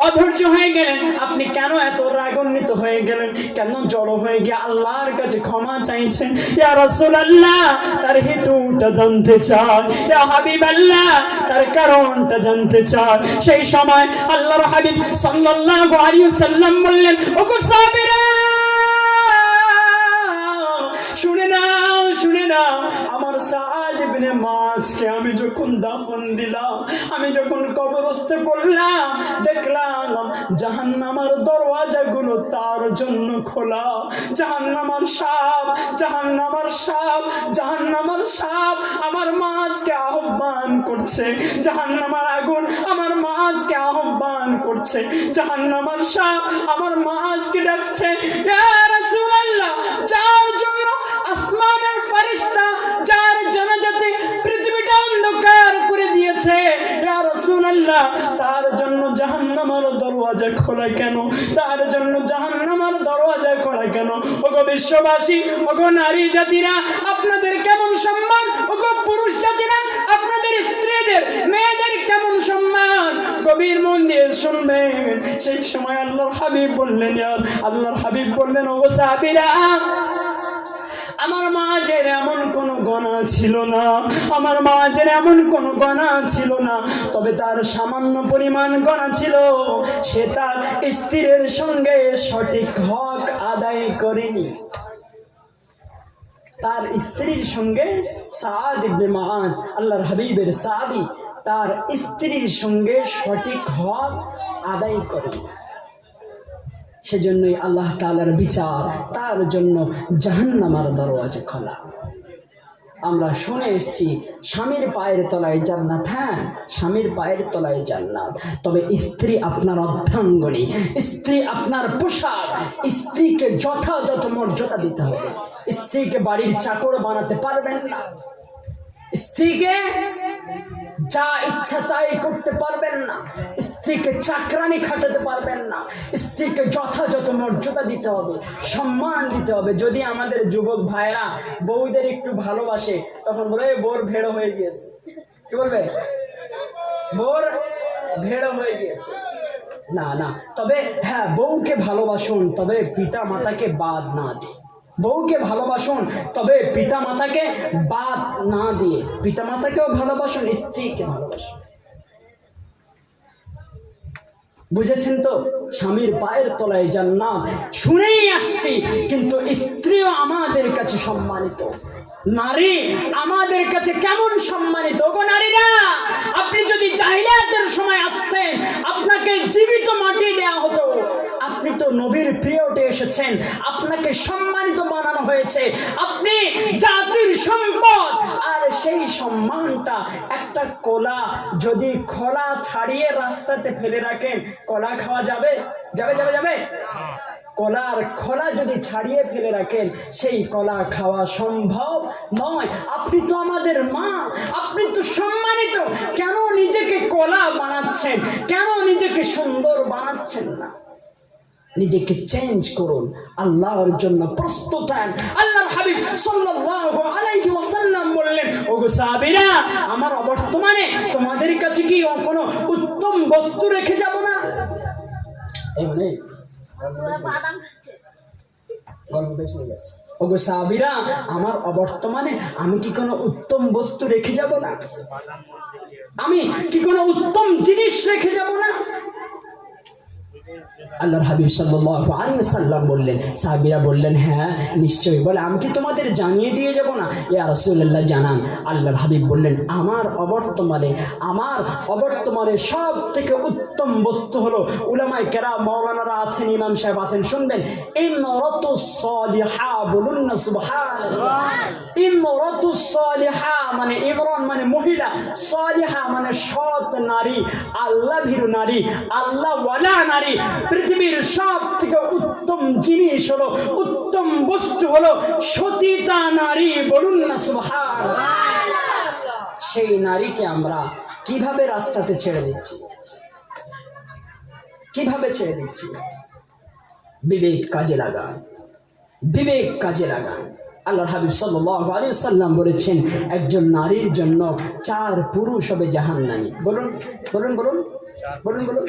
Speaker 1: অধৈর্য হয়ে গেলেন? আপনি কেন এত রাগান্বিত হয়ে গেলেন? কেন জড়ো হয়ে গিয়ে আল্লাহর কাছে ক্ষমা চাইছেন? ইয়া রাসূলুল্লাহ, তার হেতুটা জানতে চাই। ইয়া হাবিবাল্লাহ, তার কারণটা জানতে চাই। সেই সময় আল্লাহর হাবিব সাল্লাল্লাহু আলাইহি ওয়াসাল্লাম বললেন, ওগো সাহাবীরা, শুনে নাও, আমার সাদ ইবনে মুআজকে আমি যখন দাফন দিলাম, আমি যখন কবরস্থ করলাম, দেখলাম জাহান্নামের দরওয়াজাগুলো তার জন্য খোলা। জাহান্নামের সাপ আমার মুআজকে আহ্বান করছে। জাহান্নামের আগুন আমার মুআজকে আহ্বান করছে। জাহান্নামের সাপ আমার মুআজকে ডাকছে। ইয়া রাসূলুল্লাহ, যার জন্য আসমানের ফারিস্তা, যার জানাজাতে পৃথিবীটা অন্ধকার তার জন্য জাহান্নামের দরওয়াজা খোলা কেন? তার জন্য জাহান্নামের দরওয়াজা খোলা কেন? ওগো বিশ্ববাসী, ওগো নারী জাতিরা, আপনাদের কেমন সম্মান? ওগো পুরুষ জাতিরা, আপনাদের স্ত্রীদের, মেয়েদের কেমন সম্মান? গভীর মন দিয়ে শুনবেন। সেই সময় আল্লাহর হাবিব বললেন, আল্লাহর হাবিব বললেন, ওগো সাহাবীরা, আমার মাঝের এমন কোনো গণা ছিল না, আমার মাঝের এমন কোনো গণা ছিল না, তবে তার সামান্য পরিমাণ গণা ছিল, সে তার স্ত্রীর সঙ্গে সঠিক হক আদায় করেনি। তার স্ত্রীর সঙ্গে সাদ ইবনে মুআজ, আল্লাহর হাবিবের সাহাবী, তার স্ত্রীর সঙ্গে সঠিক হক আদায় করেনি। সেজন্যই আল্লাহ তাআলার বিচার, তার জন্য জাহান্নামের দরওয়াজা খোলা। আমরা শুনে এসেছি স্বামীর পায়ের তলায় জান্নাত। হ্যাঁ, স্বামীর পায়ের তলায় জান্নাত, তবে স্ত্রী আপনার অর্ধাঙ্গনী, স্ত্রী আপনার পোশাক। স্ত্রীকে যথাযথ মর্যাদা দিতে হবে। স্ত্রীকে বাড়ির চাকর বানাতে পারবেন না, স্ত্রীকে যা ইচ্ছা তাই করতে পারবেন না, স্ত্রীকে চাকরানি খাটাতে পারবেন না। স্ত্রীকে যথাযথ মর্যাদা দিতে হবে, সম্মান দিতে হবে। যদি আমাদের যুবক ভাইরা বউদের একটু ভালোবাসে, তখন বলে বোর ভেড়ো হয়ে গিয়েছে। কি বলবে? বোর ভেড়ো হয়ে গিয়েছে। না না, তবে হ্যাঁ, বউকে ভালোবাসুন, তবে পিতা মাতাকে বাদ না দিয়ে। বউকে ভালোবাসুন, তবে পিতা মাতাকে বাদ না দিয়ে। পিতা মাতাকেও ভালোবাসুন, স্ত্রীকে ভালোবাসুন। বুঝেছেন তো? স্বামীর পায়ের তলায় জান্নাত শুনেই আসছি, কিন্তু স্ত্রীও আমাদের কাছে সম্মানিত। নারী আমাদের কাছে কেমন সম্মানিত? গো নারীরা, আপনি যদি জাহিলিয়াতের সময় আসতেন, আপনাকে জীবিত মাটি দেওয়া হতো। আপনি তো নবীর প্রিয়তে এসেছেন, আপনাকে সম্মানিত বানানো হয়েছে। আপনি জাতির সম্পদ, আর সেই সম্মানটা একটা কলা যদি খোলা ছাড়িয়ে রাস্তাতে ফেলে রাখেন, কলা খাওয়া যাবে? যাবে যাবে যাবে? কলার খোলা যদি ছাড়িয়ে ফেলে রাখেন, সেই কলা খাওয়া সম্ভব নয়। আপনি তো আমাদের মা, আপনি তো সম্মানিত। কেন নিজেকে কলা বানাচ্ছেন? কেন নিজেকে সুন্দর বানাচ্ছেন না? নিজেকে চেঞ্জ করুন, আল্লাহর জন্য প্রস্তুত হন। আল্লাহর হাবিব সাল্লাল্লাহু আলাইহি ওয়াসাল্লাম বললেন, ওগো সাহাবীরা, আমার অবর্তমানে তোমাদের কাছে কি কোনো উত্তম বস্তু রেখে যাব না? ওগো সাহাবীরা, আমার অবর্তমানে আমি কি কোনো উত্তম বস্তু রেখে যাব না? আমি কি কোনো উত্তম জিনিস রেখে যাব না? আল্লাহর হাবিব সাল্লাল্লাহু আলাইহি ওয়াসাল্লাম বললেন, সাহাবীরা বললেন, হ্যাঁ নিশ্চয়ই। বলে, আমি কি তোমাদের জানিয়ে দিয়ে যাব না? ইয়া রাসূলুল্লাহ, জানান। আল্লাহর হাবিব বললেন, আমার অবর্তমানে সব থেকে উত্তম বস্তু হলো, উলামায়ে কেরাম, মাওলানারা আছেন, ইমাম সাহেব আছেন, শুনবেন, ইমরাতুস সালিহা। বলুন না সুবহানাল্লাহ। ইমরাতুস সালিহা মানে ইমরান মানে মহিলা, সালিহা মানে সৎ নারী, আল্লাহ ভীরু নারী, আল্লাহ ওয়ালা নারী। পৃথিবীর সব থেকে উত্তম জিনিস হলো, উত্তম বস্তু হলো সতীতা নারী। বলুন না সুবহানাল্লাহ। সেই নারীকে আমরা কিভাবে রাস্তাতে ছেড়ে দিচ্ছি? কিভাবে ছেড়ে দিচ্ছি? বিবেক কাজে লাগান, বিবেক কাজে লাগান। আল্লাহর হাবিব সাল্লাল্লাহু আলাইহি ওয়াসাল্লাম বলেছেন, একজন নারীর জন্য 4 পুরুষ হবে জাহান্নামী। বলুন বলুন বলুন বলুন বলুন।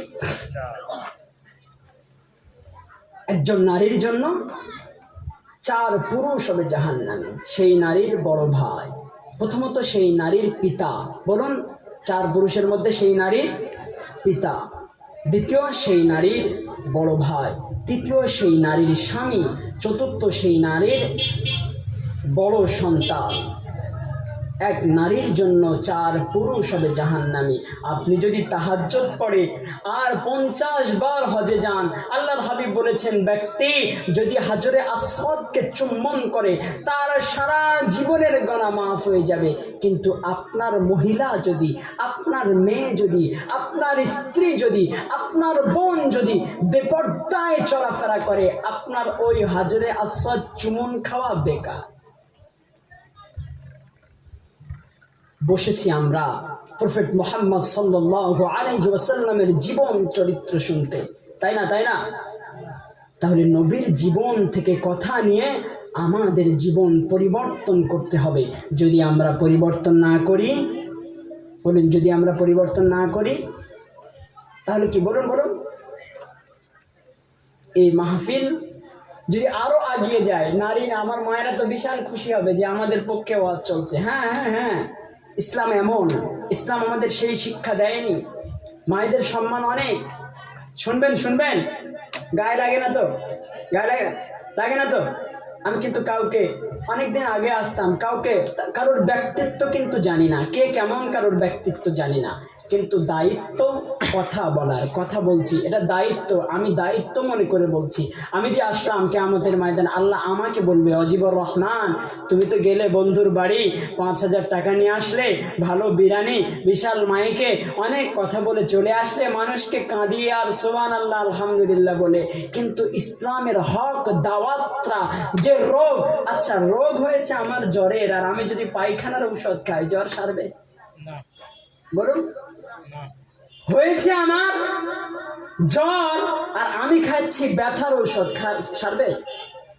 Speaker 1: একজন নারীর জন্য 4 পুরুষ হবে জাহান্নামী। সেই নারীর বড় ভাই, প্রথমত সেই নারীর পিতা। বলুন, 4 পুরুষের মধ্যে সেই নারীর পিতা, দ্বিতীয় সেই নারীর বড় ভাই, তৃতীয় সেই নারীর স্বামী, চতুর্থ সেই নারীর বড় সন্তান। এক নারীর জন্য 4 পুরুষ হবে জাহান্নামী। আপনি যদি তাহাজ্জুদ পড়ে আর 50 বার হজে যান, আল্লাহর হাবিব বলেছেন, ব্যক্তি যদি হাজরে আসওয়াদকে চুম্বন করে, তার সারা জীবনের গুনাহ মাফ হয়ে যাবে। কিন্তু আপনার মহিলা যদি, আপনার মেয়ে যদি, আপনার স্ত্রী যদি, আপনার বোন যদি বেপরদায় চলাফেরা করে, আপনার ওই হাজরে আসওয়াদ চুম্বন খাওয়া বেকার। বসেছি আমরা প্রফেট মুহাম্মদ সাল্লাল্লাহু আলাইহি ওয়াসাল্লামের জীবন চরিত্র শুনতে, তাই না? তাই না? তাহলে নবীর জীবন থেকে কথা নিয়ে আমাদের জীবন পরিবর্তন করতে হবে। যদি আমরা পরিবর্তন না করি, বলুন, যদি আমরা পরিবর্তন না করি তাহলে কি? বলুন বলুন। এই মাহফিল যদি আরো আগিয়ে যায়, নারী না, আমার মায়েরা তো বিশাল খুশি হবে যে আমাদের পক্ষে ওয়াজ চলছে। হ্যাঁ হ্যাঁ হ্যাঁ, ইসলাম এমন, ইসলাম আমাদের সেই শিক্ষা দেয়নি। মায়েদের সম্মান অনেক। শুনবেন শুনবেন, গায়ে লাগে না তো? গায়ে লাগে না? লাগে না তো? আমি কিন্তু কাউকে অনেকদিন আগে আসতাম, কারোর ব্যক্তিত্ব কিন্তু জানি না, কে কেমন কারোর ব্যক্তিত্ব জানি না, কিন্তু দায়িত্ব কথা বলার, কথা বলছি, এটা দায়িত্ব, আমি দায়িত্ব মনে করে বলছি। আমি যে আসলাম কিয়ামতের ময়দানে, আল্লাহ আমাকে বলবে, অজিবুর রহমান তুমি তো গেলে বন্ধুর বাড়ি, 5,000 টাকা নিয়ে আসলে, ভালো বিরিয়ানি, বিশাল মাইকে অনেক কথা বলে চলে আসলে, মানুষকে কাঁদিয়ে আর সুবহানাল্লাহ আলহামদুলিল্লাহ বলে, কিন্তু ইসলামের হক দাওয়াতটা যে রোগ, আচ্ছা রোগ হয়েছে আমার জ্বরের, আর আমি যদি পায়খানার ঔষধ খাই জ্বর সারবে? বলুন। হয়েছে আমার জ্বর আর আমি খাচ্ছি ব্যথার ঔষধ, সারবে?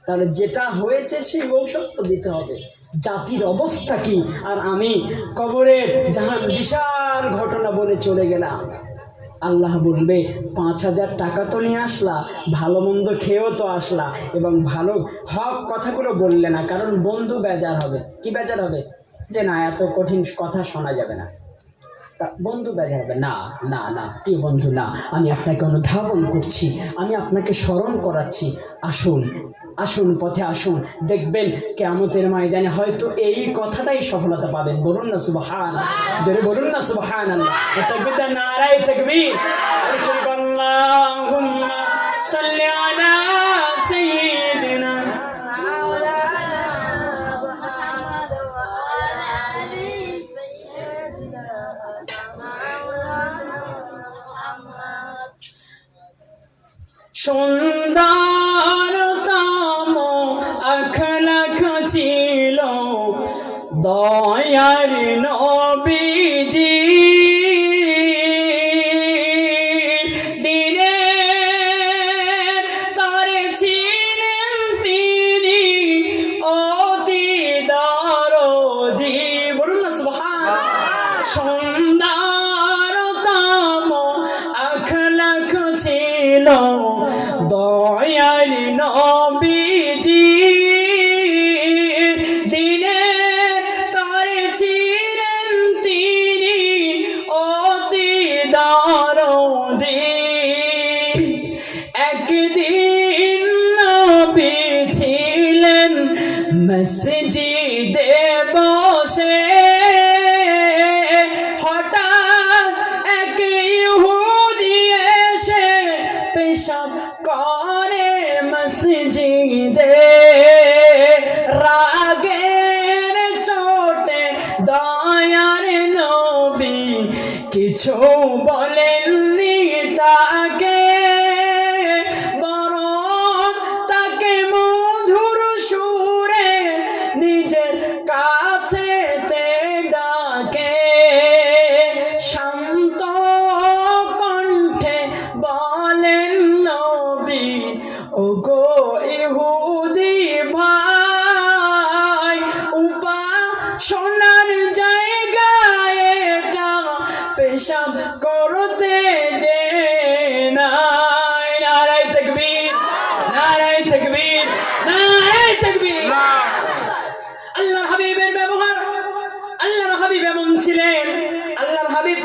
Speaker 1: তাহলে যেটা হয়েছে সেই ঔষধ তো দিতে হবে। জাতির অবস্থা কি? আর আমি কবরের জাহান বিশাল ঘটনা বলে চলে গেলাম। আল্লাহ বলবে 5,000 টাকা তো নিয়ে আসলা, ভালো মন্দ খেয়েও তো আসলা, এবং ভালো হক কথাগুলো বললে না, কারণ বন্ধু বেজার হবে। কি বেজার হবে? যে না, এত কঠিন কথা শোনা যাবে না, বন্ধু বেজার হবে। না না না, কি বন্ধু না, আমি আপনাকে অনুধাবন করছি, আমি আপনাকে স্মরণ করাচ্ছি, আসুন আসুন, পথে আসুন, দেখবেন কিয়ামতের ময়দানে হয়তো এই কথাটাই সফলতা পাবেন। বলুন না সুবহানাল্লাহ, জোরে বলুন না সুবহানাল্লাহ। তাকবীর, নারায়ে তাকবীর। আল্লাহুম্মা সাল্লি আলা সাইয়্যিদিনা সুন্দরতম আখলাখ ছিল দয়ার নবীজি, দিনের তারে ছিলেন তিনি অতি দরদি। বলুন না সুবহানাল্লাহ। সুন্দরতম আখলাখ ছিল দয়ার নবীজি, দিনের তারে ছিলেন তিনি অতি দরদি। একদিন নবী ছিলেন মসজিদে বসে, হঠাৎ এক ইহুদি এসে পেশাব করে মসজিদে। রাগের চোটে দয়ার নবী কিছু বলেননি তাকে, বরং তাকে মধুর সুরে নিজের কাছে ডাকে। শান্ত কণ্ঠে বলেন নবী, ওগো ইহুদি ভাই, উপাসনার জায়গায় এটা পেশাব করতে যে নাই। নারায়ে তাকবীর, নারায়ে তাকবীর, নারায়ে তাকবীর। আল্লাহর হাবিবের ব্যবহার, আল্লাহর হাবিব এমন ছিলেন, আল্লাহর হাবিব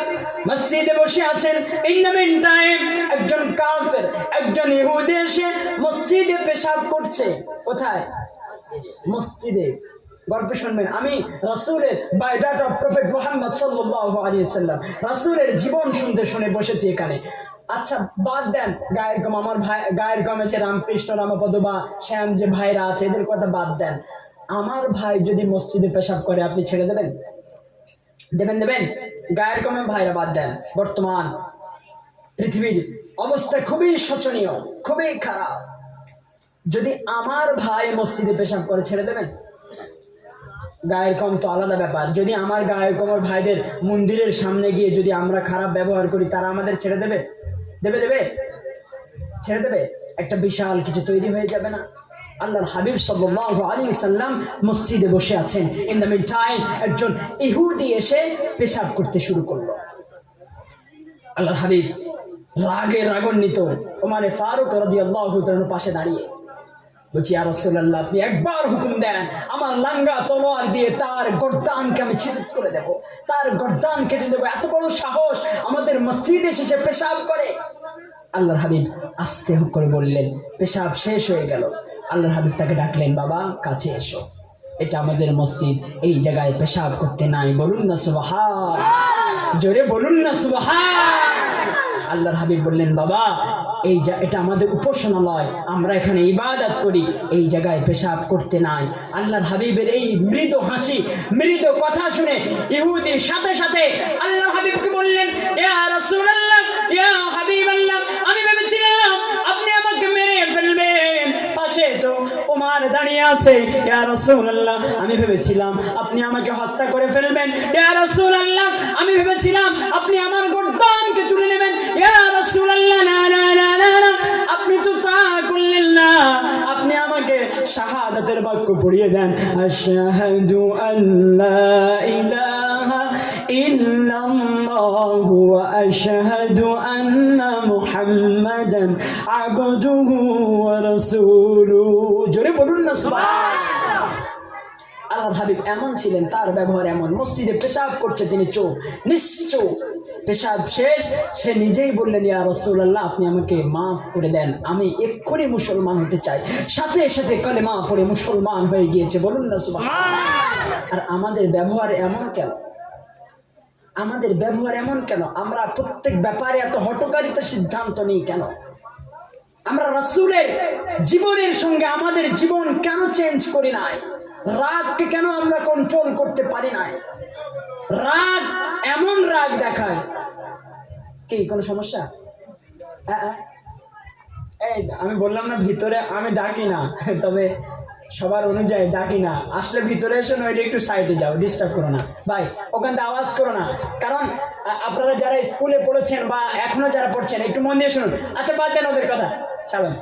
Speaker 1: মসজিদে বসে আছেন, ইন দ্য মিন টাইম একজন কাফের, একজন ইহুদি এসে মসজিদে পেশাব করছে। কোথায়? মসজিদে। গল্প শুনবেন, আমি রাসূলের বায়োডাটা অফ প্রফেট মুহাম্মদ সাল্লাল্লাহু আলাইহি ওয়াসাল্লাম, রাসূলের জীবন শুনতে শুনে বসেছি এখানে। আচ্ছা বাদ দেন গায়ের গম, আমার ভাই গায়ের গম আছে রামকৃষ্ণ, রামপদ বা শ্যাম যে ভাইরা আছে, এদের কথা বাদ দেন। আমার ভাই যদি মসজিদে পেশাব করে, আপনি ছেড়ে দেবেন? দেবেন? দেবেন? গায়ের গমে ভাইরা বাদ দেন, বর্তমান পৃথিবীর অবস্থা খুবই শোচনীয়, খুবই খারাপ। যদি আমার ভাই মসজিদে পেশাব করে, ছেড়ে দেবেন? গায়ের কম তো আলাদা ব্যাপার। যদি আমার গায়ের কমর ভাইদের মন্দিরের সামনে গিয়ে যদি আমরা খারাপ ব্যবহার করি, তারা আমাদের ছেড়ে দেবে? দেবে? ছেড়ে দেবে? একটা বিশাল কিছু তৈরি হয়ে যাবে না? আল্লাহর হাবিব সাল্লাল্লাহু আলাইহি ওয়াসাল্লাম মসজিদে বসে আছেন। ইন দ্য মিন টাইম একজন ইহুদি এসে পেশাব করতে শুরু করলো। আল্লাহর হাবিব রাগান্বিত ওমরে ফারুক রাদিয়াল্লাহু তাআলার পাশে দাঁড়িয়ে বলছি, ইয়া রাসূলুল্লাহ, আপনি একবার হুকুম দেন, আমার লাঙ্গা তলোয়ার দিয়ে তার গর্দানকে আমি ছিন্ন করে দেব, তার গর্দান কেটে দেবো। এত বড় সাহস, আমাদের মসজিদে এসে পেশাব করে। আল্লাহর হাবিব আস্তে করে বললেন, পেশাব শেষ হয়ে গেল। আল্লাহর হাবিব তাকে ডাকলেন, বাবা কাছে এসো, এটা আমাদের মসজিদ, এই জায়গায় পেশাব করতে নাই। বলুন না সুবহান, জোরে বলুন না সুবহান। আল্লাহর হাবিব বললেন, বাবা এটা আমাদের উপাসনালয়, আমরা এখানে ইবাদত করি, এই জায়গায় পেশাব করতে নাই। আল্লাহর হাবিবের এই মৃদু হাসি, মৃদু কথা শুনে ইহুদির সাথে সাথে আল্লাহর হাবিবকে বললেন, ইয়া রাসূলুল্লাহ, ইয়া হাবিবাল্লাহ, আমি ভেবেছিলাম আপনি আমাকে মেরে ফেলবেন, পাশে তো ওমর দাঁড়িয়ে আছে। ইয়া রাসূলুল্লাহ, আমি ভেবেছিলাম আপনি আমাকে হত্যা করে ফেলবেন। ইয়া রাসূলুল্লাহ, আমি ভেবেছিলাম আপনি আমার গর্দানকে তুলে নেবেন। ইয়া রাসূলুল্লাহ, না না না না, আপনি তো তা করলেন না, আপনি আমাকে শাহাদাতের বাক্য পড়িয়ে দেন, আশহাদু আল্লা ইলাহা ইল্লাল্লাহু ওয়া আশহাদু আন্না মুহাম্মাদান আবদুহু ওয়া রাসূলুহু। জোরে বলুন না সুবহানাল্লাহ। আল্লাহর হাবিব এমন ছিলেন, তার ব্যবহার এমন। মসজিদে পেশাব করছে, তিনি চোখ নিশ্চুপ। পেশাব শেষ, সে নিজেই বললেন, ইয়া রাসূলুল্লাহ, আপনি আমাকে মাফ করে দেন, আমি এক্ষুনি মুসলমান হতে চাই। সাথে সাথে কালেমা পড়ে মুসলমান হয়ে গিয়েছে। বলুন না সুবহানাল্লাহ। আর আমাদের ব্যবহার এমন কেন? আমাদের ব্যবহার এমন কেন? আমরা প্রত্যেক ব্যাপারে এত হঠকারিতার সিদ্ধান্ত নিই কেন? আমরা রাসূলের জীবনের সঙ্গে আমাদের জীবন কেন চেঞ্জ করি নাই? রাগকে কেন আমরা কন্ট্রোল করতে পারি নাই? রাগ এমন রাগ দেখায়, কি কোনো সমস্যা? এই আমি বললাম না ভিতরে আমি ডাকি না, তবে সবার অনুযায়ী ডাকি না। আসলে ভিতরে এসে নইলে একটু সাইডে যাও, ডিস্টার্ব করো না ভাই, ওখান থেকে আওয়াজ করো না। কারণ আপনারা যারা স্কুলে পড়েছেন বা এখনো যারা পড়ছেন, একটু মন দিয়ে শুনুন। আচ্ছা, বাদ দেন ওদের কথা, চালুন।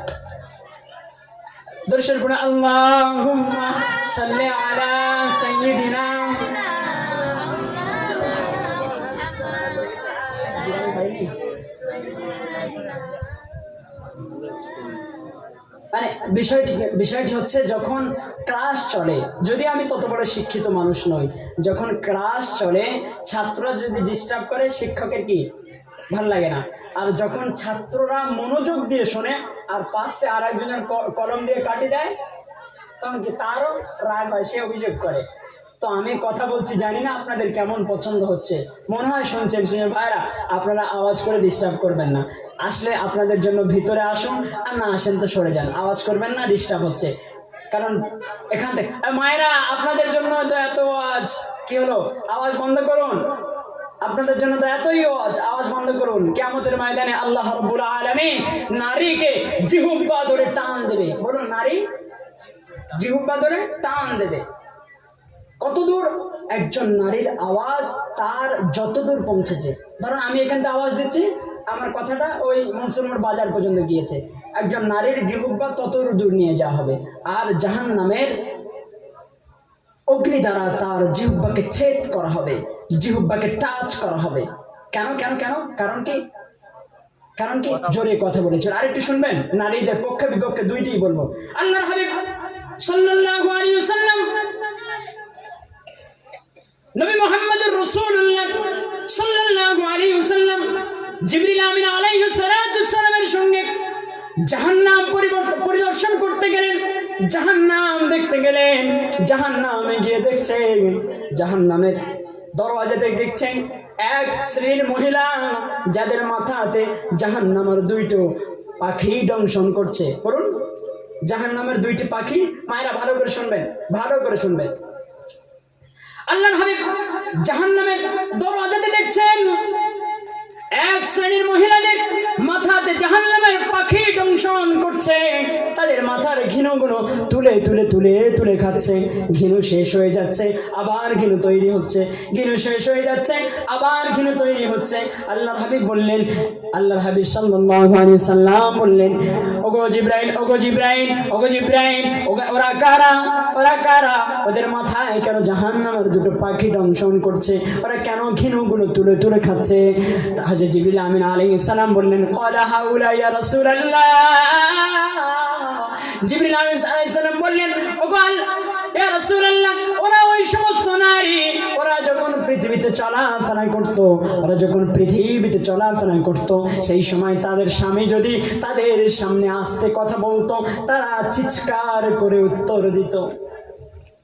Speaker 1: দর্শন পড়ে, আল্লাহুম্মা সাল্লি আলা সাইয়্যিদিনা। মানে বিষয়টি হচ্ছে, যখন ক্লাস চলে, যদি আমি তত বড় শিক্ষিত মানুষ নই, যখন ক্লাস চলে ছাত্ররা যদি ডিস্টার্ব করে, শিক্ষকের কি ভাল লাগে না। আর যখন ছাত্ররা মনোযোগ দিয়ে শোনে আর পাশে আর একজনের কলম দিয়ে কাটি দেয়, তখন কি তারও রাগ হয়, সে অভিযোগ করে। তো আমি কথা বলছি, জানি না আপনাদের কেমন পছন্দ হচ্ছে, মনে হয় শুনছেন। সিনিয়র ভাইরা, আপনারা আওয়াজ করে ডিস্টার্ব করবেন না। আসলে আপনাদের জন্য ভিতরে আসুন, আর না আসেন তো সরে যান, আওয়াজ করবেন না, ডিস্টার্ব হচ্ছে। কারণ এখান থেকে মায়েরা, আপনাদের জন্য তো এত আওয়াজ, কি হলো? আওয়াজ বন্ধ করুন। আপনাদের জন্য তো এতই আওয়াজ বন্ধ করুন। কিয়ামতের ময়দানে আল্লাহ রাব্বুল আলামিন নারীকে জিহ্বা ধরে টান দেবে। বলুন, নারী জিহ্বা ধরে টান দেবে। কতদূর একজন নারীর আওয়াজ তার যতদূর পৌঁছেছে। ধরুন আমি এখান থেকে আওয়াজ দিচ্ছি, আমার কথাটা ওই মনসুর বাজার পর্যন্ত গিয়েছে, একজন নারীর জিহ্বা তত দূর নিয়ে যাওয়া হবে। আর জাহান্নামের অগ্নি দ্বারা তার জিহ্বাকে ছেদ করা হবে, জিহ্বাকে টাচ করা হবে। কেন কেন কেন? কারণ কি? কারণ কি? জোরে কথা বলেছিল। আরেকটু শুনবেন, নারীদের পক্ষে বিপক্ষে দুইটিই বলবো। আল্লাহর হাবিব সাল্লাল্লাহু আলাইহি ওয়াসাল্লাম, নবী মুহাম্মদুর রাসূলুল্লাহ সাল্লাল্লাহু আলাইহি ওয়াসাল্লাম জিবরিল আমিন আলাইহিস সালাতু ওয়াসসালামের সঙ্গে জাহান্নাম পরিদর্শন করতে গেলেন, জাহান্নাম দেখতে গেলেন। জাহান্নামে গিয়ে দেখছেন, জাহান্নামের দরওয়াজাতে দেখছেন এক শ্রেণীর মহিলা, যাদের মাথাতে জাহান্নামের দুইটো পাখি দংশন করছে। করুন, জাহান্নামের দুইটি পাখি। মায়েরা ভালো করে শুনবেন, ভালো করে শুনবেন। আল্লাহর হাবিব জাহান্নামের দরওয়াজাতে দেখছেন এক শ্রেণীর মহিলাদের মাথাতে জাহান্নামের পাখি দংশন করছে, তাদের মাথার ঘিনুগুলো তুলে তুলে তুলে তুলে খাচ্ছে। ঘিনু শেষ হয়ে যাচ্ছে, আবার ঘিনু তৈরি হচ্ছে, ঘিনু শেষ হয়ে যাচ্ছে, আবার ঘিনু তৈরি হচ্ছে। আল্লাহর হাবিব বললেন, আল্লাহর হাবিব সাল্লাল্লাহু আলাইহি সাল্লাম বললেন, ওগো জিবরাইল, ওগো জিবরাইল, ওগো জিবরাইল, ওরা কারা, ওরা কারা? ওদের মাথায় কেন জাহান্নামের দুটো পাখি দংশন করছে? ওরা কেন ঘিনুগুলো তুলে তুলে খাচ্ছে? হযরত জিবরিল আমিন আলাইহিস সালাম বললেন, ক্বালা হাউলা ইয়া রাসূলুল্লাহ। জিবরিল আমিন আলাইহিস সালাম বললেন, ওগো ইয়া রাসূলুল্লাহ, ওরা ওই সমস্ত নারী, ওরা যখন পৃথিবীতে চলাফেরা করত, ওরা যখন পৃথিবীতে চলাফেরা করত, সেই সময় তাদের স্বামী যদি তাদের সামনে আসতে কথা বলতো, তারা চিৎকার করে উত্তর দিত।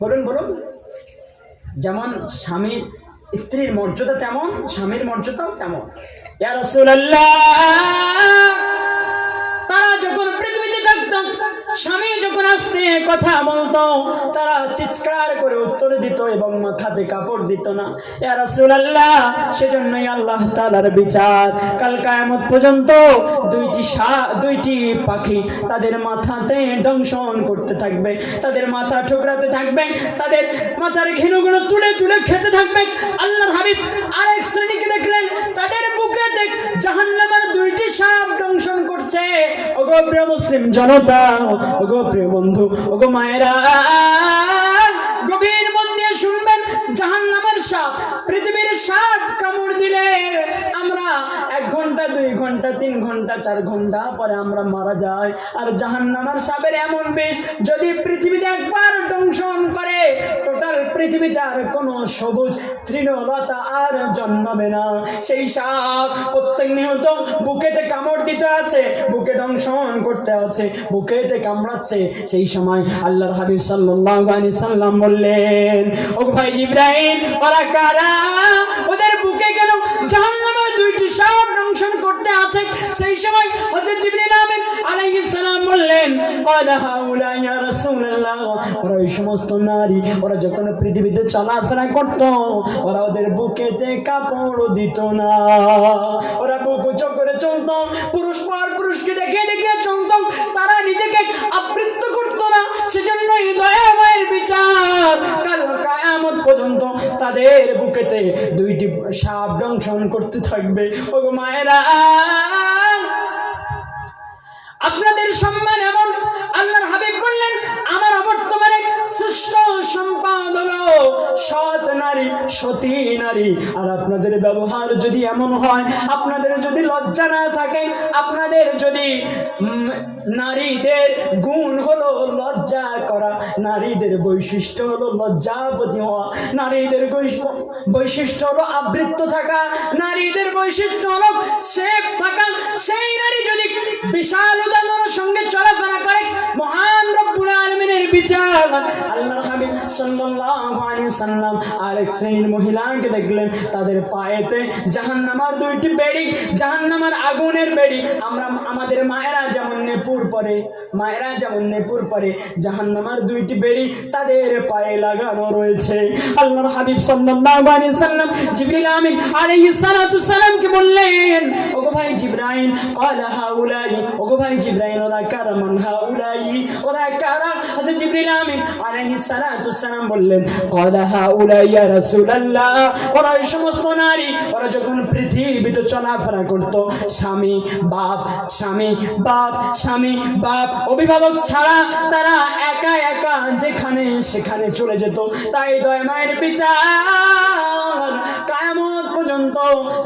Speaker 1: বলুন বলুন, যেমন স্বামীর স্ত্রীর মর্যাদা তেমন স্বামীর মর্যাদাও তেমন। ইয়া রাসূলুল্লাহ, তারা যখন পৃথিবীতে থাকতো, স্বামী যখন আসতে কথা বলতো, তারা চিৎকার করে উত্তর দিত এবং মাথাতে কাপড় দিত না। ইয়া রাসূলুল্লাহ, সেজন্যই আল্লাহ তাআলার বিচার কাল কিয়ামত পর্যন্ত দুইটি পাখি তাদের মাথাতে দংশন করতে থাকবে, তাদের মাথা ঠুকরাতে থাকবে, তাদের মাথার ঘিনুগুলো তুলে তুলে খেতে থাকবে। আল্লাহর হাবিব আরেক শ্রেণীকে দেখলেন, তাদের বুকে জাহান্নামের দুইটি সাপ দংশন করছে। ওগো প্রিয় মুসলিম জনতা, ওগো প্রিয় বন্ধু, ওগো মায়েরা, গভীর মন দিয়ে শুনবেন, জাহান্নামের সাপ, পৃথিবীর সাপ কামড় দিলে আমরা 1 ঘন্টা 2 ঘন্টা 3 ঘন্টা 4 ঘন্টা পরে আমরা মারা যাই। আর জাহান্নামের সাপের এমন বিষ যদি পৃথিবীতে একবার দংশন করে, টোটাল পৃথিবীতে আর কোনো সবুজ তৃণলতা আর জন্মাবে না। সেই সাপ প্রত্যেক নিহত বুকেতে কামড় দিতে আছে, বুকে দংশন করতে আছে, বুকেতে কামড়াচ্ছে। সেই সময় আল্লাহর হাবিব সাল্লাল্লাহু আলাইহি সাল্লাম বললেন, ও ভাই জিবরাইল, ওরা কারা? ওদের বুকে কেন জাহান্নামের দুইটি সাপ দংশন করতে আছে? সেই সময় হযরত জিবরিল আমিন আলাইহিস সালাম বললেন, ক্বালা হাউলা ইয়া রাসূলুল্লাহ, ওরা ওই সমস্ত নারী, ওরা যখন পৃথিবীতে চলাফেরা করত, ওরা ওদের বুকেতে কাপড় দিত না, ওরা বুক উঁচু করে চলত, পুরুষ পর পুরুষকে দেখে দেখে চলত, তারা নিজেকে আবৃত্ত করত না। সেজন্যই দয়াময়ের বিচার কাল কিয়ামত পর্যন্ত তাদের বুকেতে দুইটি সাপ দংশন করতে থাকবে। ওগো মায়েরা, আপনাদের সম্মান এমন, আল্লাহর হাবিব বললেন, আমার বর্তমানে শ্রেষ্ঠ সম্পদ হলো সৎ নারী, সতী নারী। আর আপনাদের ব্যবহার যদি এমন হয়, আপনাদের যদি লজ্জা না থাকে, আপনাদের যদি নারীদের গুণ হলো লজ্জা করা, নারীদের বৈশিষ্ট্য হলো লজ্জাবতী হওয়া, নারীদের বৈশিষ্ট্য হলো আবৃত্ত থাকা, নারীদের বৈশিষ্ট্য হলো সেফ থাকা, সেই নারী যদি বিশাল উদাহরণের সঙ্গে চলাফেরা করে, মহান রব্বুল আলামিনের বিচার। আল্লাহর হাবিব সাল্লাল্লাহু আলাইহি সাল্লাম আরেক শ্রেণীর মহিলাকে দেখলেন, তাদের পায়েতে জাহান্নামের দুইটি বেড়ি, জাহান্নামের আগুনের বেড়ি। আমাদের মায়েরা যেমন নেপুর পরে, মায়েরা যেমন নেপুর পরে, জাহান্নামের দুইটি বেড়ি তাদের পায়ে লাগানো রয়েছে। আল্লাহর হাবিব সাল্লাল্লাহু আলাইহি সাল্লাম জিবরিল আমিন আলাইহিস সালাতু সালামকে বললেন, ওগো ভাই জিবরাইল, ক্বালা হাউলাই, ওগো ভাই জিবরাইল, ওরা কারা? মান হাউলাই, ওরা কারা? হযরত জিবরিল আমিন আলাইহিস সালাতু সালাম বললেন, ক্বালা হাউলাই ইয়া রাসূলুল্লাহ, ওরা ওই সমস্ত নারী, ওরা যখন পৃথিবীতে চলাফেরা করত, স্বামী বাপ, স্বামী বাপ, স্বামী বাপ, অভিভাবক ছাড়া তারা একা একা যেখানে সেখানে চলে যেত। তাই দয়াময়ের বিচার কিয়ামত পর্যন্ত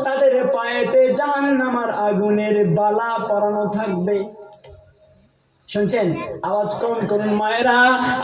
Speaker 1: তাদের পায়েতে জাহান্নামের আগুনের বালা পরানো থাকবে। শুনছেন? আওয়াজ কম করুন মায়েরা,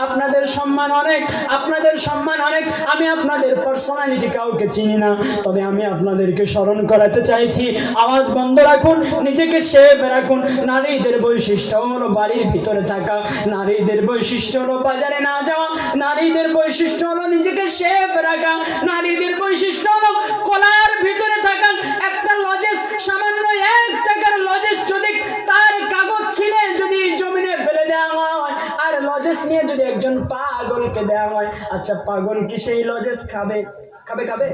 Speaker 1: আপনাদের সম্মান অনেক, আপনাদের সম্মান অনেক। আমি আপনাদের পার্সোনালিটি কাউকে চিনি না, তবে আমি আপনাদেরকে স্মরণ করাতে চাইছি, আওয়াজ বন্ধ রাখুন, নিজেকে সেফ রাখুন। নারীদের বৈশিষ্ট্য হলো বাড়ির ভিতরে থাকা, নারীদের বৈশিষ্ট্য হলো বাজারে না যাওয়া, নারীদের বৈশিষ্ট্য হলো নিজেকে সেফ রাখা, নারীদের বৈশিষ্ট্য হলো কলার ভিতরে থাকা। একটা লজেস, সামান্য 1 টাকার লজেস যদি তার কাগজ ছিলে যদি জমিনে ফেলে দেওয়া হয়, আর লজেস নিয়ে যদি একজন পাগলকে দেওয়া হয়, আচ্ছা পাগল কি সেই লজেস খাবে? খাবে?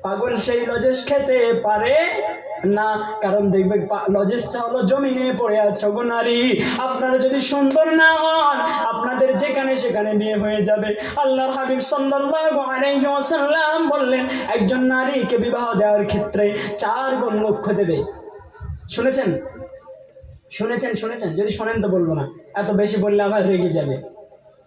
Speaker 1: পাগল সেই লজেস খেতে পারে? না, কারণ দেখবে লজেসটা হলো জমিনে পড়ে আছে। গো নারী, আপনারা যদি সুন্দর না হন আপনাদের যেখানে সেখানে বিয়ে হয়ে যাবে। আল্লাহর হাবিব সাল্লাল্লাহু আলাইহি ওয়াসাল্লাম বললেন একজন নারীকে বিবাহ দেওয়ার ক্ষেত্রে 4 গুণ লক্ষ্য দেবে। শুনেছেন? যদি শোনেন তো বলবো না, এত বেশি বললে আবার রেগে যাবে।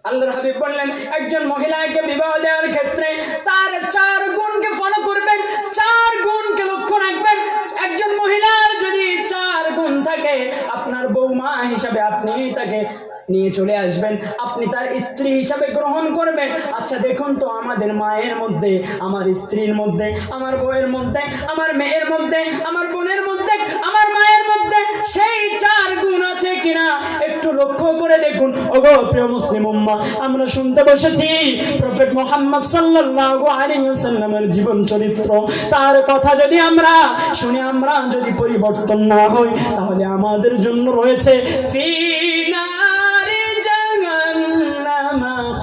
Speaker 1: আল্লাহর হাবিব বললেন একজন মহিলাকে বিবাহ দেওয়ার ক্ষেত্রে তার 4 গুণকে ফলো করবেন, 4 গুণকে লক্ষ্য রাখবেন। একজন মহিলার যদি 4 গুণ থাকে, আপনার বৌমা হিসাবে আপনি তাকে নিয়ে চলে আসবেন, আপনি তার স্ত্রী হিসাবে গ্রহণ করবেন। আচ্ছা দেখুন তো, আমাদের মায়ের মধ্যে, আমার স্ত্রীর মধ্যে, আমার বউয়ের মধ্যে, আমার মেয়ের মধ্যে, আমার বোনের মধ্যে, আমার মায়ের মধ্যে সেই 4 গুণ আছে কিনা একটু লক্ষ্য করে দেখুন। ওগো প্রিয় মুসলিম উম্মাহ, আমরা শুনতে বসেছি প্রফেট মুহাম্মদ সাল্লাল্লাহু আলাইহি ওয়াসাল্লামের জীবন চরিত্র। তার কথা যদি আমরা শুনে আমরা যদি পরিবর্তন না হই, তাহলে আমাদের জন্য রয়েছে ফিনা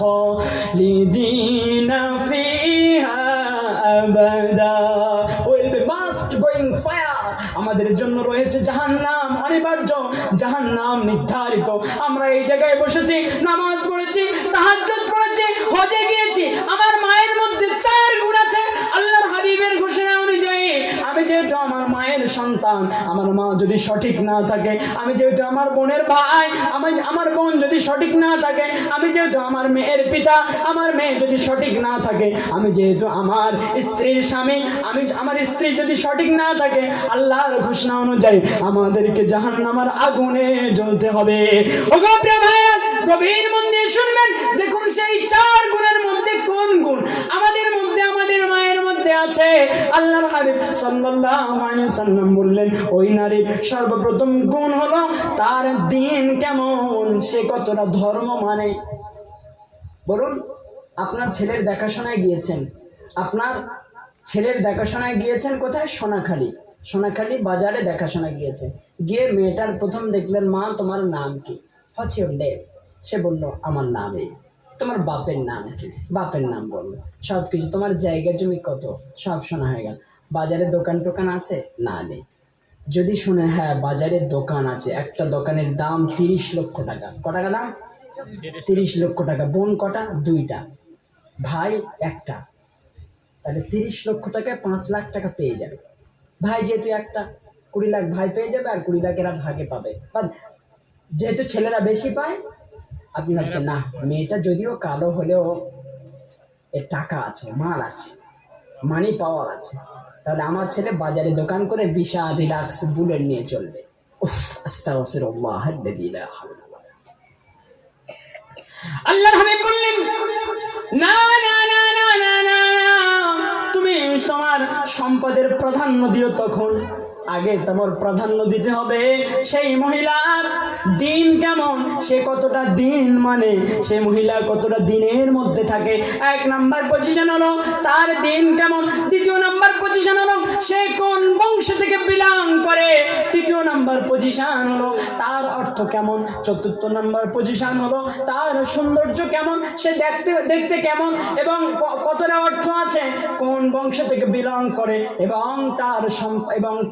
Speaker 1: خالدين فيها أبدا will be must going fire। আমাদের জন্য রয়েছে জাহান্নাম, অনিবার্য জাহান্নাম নির্ধারিত। আমরা এই জায়গায় বসেছি, নামাজ পড়েছি, তাহাজ্জুদ পড়েছি, হজে গিয়েছি, আমার মায়ের মধ্যে 4 গুণ আছে। আল্লাহর হাবিবের ঘোষণা অনুযায়ী আমি যেহেতু আমার মায়ের সন্তান, আমার মা যদি সঠিক না থাকে, আমি যেহেতু আমার বোনের ভাই, আমার বোন যদি সঠিক না থাকে, আমি যেহেতু আমার মেয়ের পিতা, আমার মেয়ে যদি সঠিক না থাকে, আমি যেহেতু আমার স্ত্রীর স্বামী, আমার স্ত্রী যদি সঠিক না থাকে, আল্লাহর ঘোষণা অনুযায়ী আমাদেরকে জাহান্নামের আগুনে জ্বলতে হবে। ওগো প্রিয় ভাইরা, গভীর মন দিয়ে শুনবেন। দেখুন সেই 4 গুণের মধ্যে কোন গুণ আমাদের মধ্যে, আমাদের মায়ের মধ্যে আছে। আল্লাহর হাবিব সাল্লাল্লাহু আলাইহি ওয়াসাল্লাম বললেন ওই নারীর সর্বপ্রথম গুণ হলো তার দিন কেমন, সে কতটা ধর্ম মানে। বলুন, আপনার ছেলের দেখাশোনায় গিয়েছেন, কোথায়? সোনাখালি বাজারে দেখাশোনা গিয়েছেন। গিয়ে মেয়েটার প্রথম দেখলেন, মা তোমার নাম কি? What's your name? সে বলল আমার নাম এই। তোমার বাপের নাম কি? বাপের নাম বললো। সব কিছু, তোমার জায়গা জমি কত, সব শোনা হয়ে গেল। বাজারে দোকান টোকান আছে? না, নেই। যদি শুনে হ্যাঁ বাজারে দোকান আছে, একটা দোকানের দাম 30 লক্ষ টাকা। ক টাকা দাম? 30 লক্ষ টাকা। বোন কটা? 2টা, ভাই 1টা। তাহলে 30 লক্ষ টাকায় 5 লাখ টাকা পেয়ে যাবে। ভাই যেহেতু 1টা, 20 লাখ ভাই পেয়ে যাবে, আর 20 লাখ এরা ভাগে পাবে। বা যেহেতু ছেলেরা বেশি পায়, আপনি ভাবছেন না মেয়েটা যদিও কালো হলেও এর টাকা আছে, মাল আছে, মানি পাওয়ার আছে, তাহলে আমার ছেলে বাজারে দোকান করে বিশাল রিল্যাক্স বুলেট নিয়ে চলবে। উফ, আস্তাগফিরুল্লাহ আল্লাযী লা হাওলা ওয়ালা। আল্লাহর হাবিব বললেন না না না না না না, তুমি তোমার সম্পদের প্রাধান্য দিও, তখন আগে তোমার প্রাধান্য দিতে হবে সেই মহিলার দিন কেমন, সে কতটা দিন মানে, সে মহিলা কতটা দিনের মধ্যে থাকে। 1 নাম্বার পজিশন হলো তার দিন কেমন। 2 নাম্বার পজিশন হলো সে কোন বংশ থেকে বিলং করে। 3 নাম্বার পজিশন হলো তার অর্থ কেমন। 4 নাম্বার পজিশন হলো তার সৌন্দর্য কেমন, সে দেখতে কেমন এবং কতটা অর্থ আছে, কোন বংশ থেকে বিলং করে এবং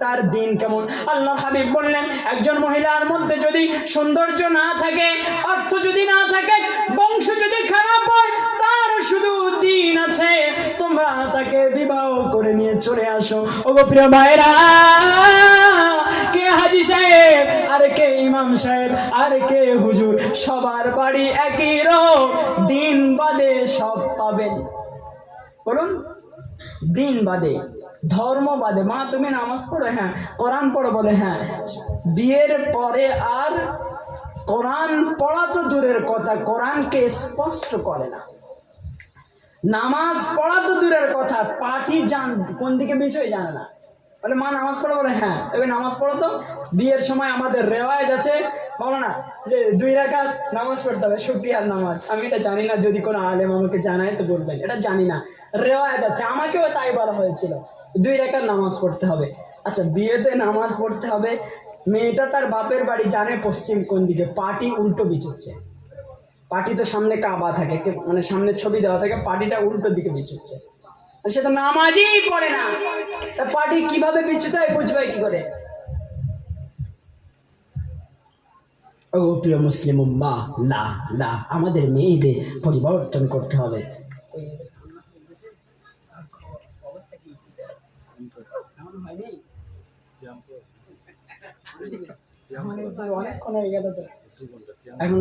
Speaker 1: তার দিন কেমন। আল্লাহর হাবিব বললেন একজন মহিলার মধ্যে যদি সৌন্দর্য না থাকে, অর্থ যদি না থাকে, বংশ যদি খারাপ হয়, তার শুধু দিন আছে, তোমরা তাকে বিবাহ করে নিয়ে চলে আসো। ওগো প্রিয় ভাইরা, কে হাজি সাহেব আর কে ইমাম সাহেব আর কে হুজুর, সবার বাড়ি একই রকম, দিন বাদে সব পাবেন। বলুন, দিন বাদে, ধর্ম বাদে। মা তুমি নামাজ পড়ো? হ্যাঁ। কোরআন পড়ো? বলে হ্যাঁ। বিয়ের পরে আর কোরআন পড়া তো দূরের কথা, কোরআনকে স্পষ্ট করে না। নামাজ পড়া তো দূরের কথা, পাটি কোন দিকে বিষয় জানে না। বলে মা নামাজ পড়ো? বলে হ্যাঁ। এবার নামাজ পড়ো তো। বিয়ের সময় আমাদের রেওয়াজ আছে, বলো না যে 2 রাকাত নামাজ পড়তে হবে, শুকরিয়ার নামাজ। আমি এটা জানি না, যদি কোনো আলেম আমাকে জানায় তো বলবেন, এটা জানি না, রেওয়াজ আছে, আমাকেও তাই বলা হয়েছিল 2 রাকাত নামাজ পড়তে হবে। আচ্ছা, বিয়েতে নামাজ পড়তে হবে, মেয়েটা তার বাপের বাড়ি জানে পশ্চিম কোন দিকে, পাটি উল্টো বিছুচ্ছে। পাটি তো সামনে কাবা থাকে, মানে সামনে ছবি দেওয়া থাকে, পাটিটা উল্টো দিকে বিছুচ্ছে। সে তো নামাজই পড়ে না, তা পার্টি কিভাবে বিচ্যুত হয় বুঝবে কি করে? ও প্রিয় মুসলিম উম্মাহ, না না, আমাদের মেয়েদের পরিবর্তন করতে হবে। অনেকক্ষণ হয়ে গেল তো, এখন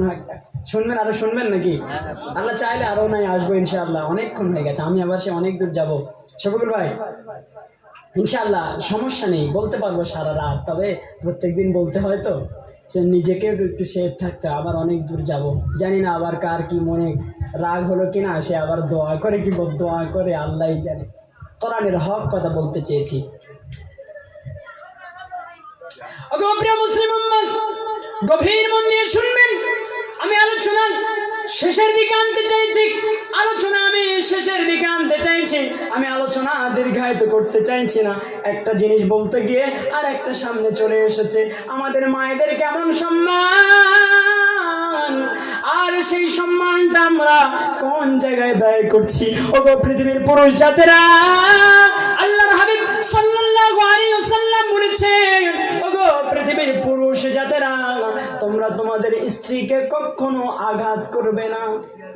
Speaker 1: শুনবেন, আরো শুনবেন নাকি? আল্লাহ চাইলে আরো নাই আসবো ইনশাআল্লাহ। অনেকক্ষণ হয়ে গেছে, আমি আবার সে অনেক দূর যাবো। শফিকুল ভাই, ইনশাআল্লাহ সমস্যা নেই, বলতে পারবো সারা রাত, তবে প্রত্যেকদিন বলতে হয় তো, সে নিজেকেও একটু সেফ থাকতে। আবার অনেক দূর যাব, জানি না আবার কার কি মনে রাগ হলো কিনা, সে আবার দোয়া করে কি দোয়া করে আল্লাহই জানে। কোরআনের হক কথা বলতে চেয়েছি। প্রিয় মুসলিম উম্মাহ, গভীর মন দিয়ে শুনবেন, আমি আলোচনা শেষের দিকে আনতে চাইছি। আমি আলোচনা দীর্ঘায়িত করতে চাইছি না। একটা জিনিস বলতে গিয়ে আর একটা সামনে চলে এসেছে। আমাদের মায়েদের কেমন সম্মান, আর সেই সম্মানটা আমরা কোন জায়গায় ব্যয় করছি? ওগো পৃথিবীর পুরুষ জাতেরা, আল্লাহর হাবিব সাল্লাল্লাহু আলাইহি ওয়াসাল্লাম বলেছেন, ওগো পৃথিবীর পুরুষ জাতেরা, তোমরা তোমাদের স্ত্রীকে কখনো আঘাত করবে না।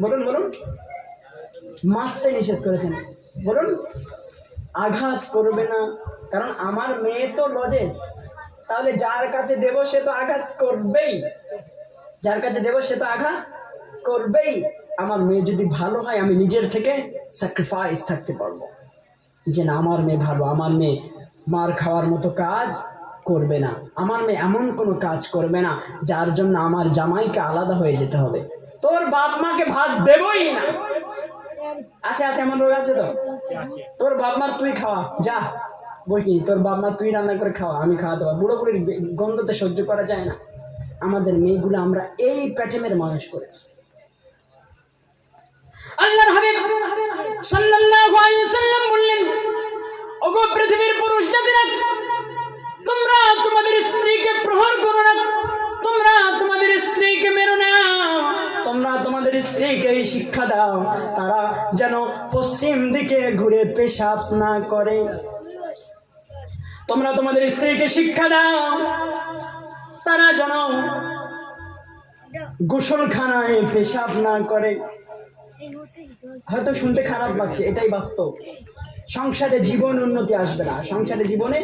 Speaker 1: বলুন বলুন, মারতে নিষেধ করেছেন, বলুন আঘাত করবে না। কারণ আমার মেয়ে তো লজেস, তাহলে যার কাছে দেব সে তো আঘাত করবেই, যার কাছে দেব সে তো আঘাত করবেই। আমার মেয়ে যদি ভালো হয়, আমি নিজের থেকে স্যাক্রিফাইস থাকতে পারবো যে না, আমার মেয়ে ভালো, আমার মেয়ে মার খাওয়ার মতো কাজ করবে না, আমার মেয়ে এমন কোনো কাজ করবে না যার জন্য আমার জামাইকে আলাদা হয়ে যেতে হবে। তোর বাপ মাকে ভাত দেবই না। আচ্ছা আচ্ছা, এমন রোগ আছে তো? তোর বাপ মার তুই খাওয়া, যা বই কি, তোর বাপ মা তুই রান্না করে খাওয়া, আমি খাওয়াতে পারবো। বুড়ো বুড়ির গন্ধতে সহ্য করা যায় না। আমাদের মেয়েগুলো আমরা এই প্যাটার্নের মানুষ করেছি। আল্লাহর হাবিব সাল্লাল্লাহু আলাইহি ওয়াসাল্লাম বললেন, ওগো পৃথিবীর পুরুষ জাতিরা, তোমরা তোমাদের স্ত্রীকে প্রহার করো না, তোমরা তোমাদের স্ত্রীকে মেরো না, তোমরা তোমাদের স্ত্রীকে শিক্ষা দাও তারা যেন পশ্চিম দিকে ঘুরে পেশাব না করে। তোমরা তোমাদের স্ত্রীকে শিক্ষা দাও তারা যেন গোসলখানায় পেশাব না করে। হয়তো শুনতে খারাপ লাগছে, এটাই বাস্তব। সংসারে জীবন উন্নতি আসবে না, সংসারে জীবনে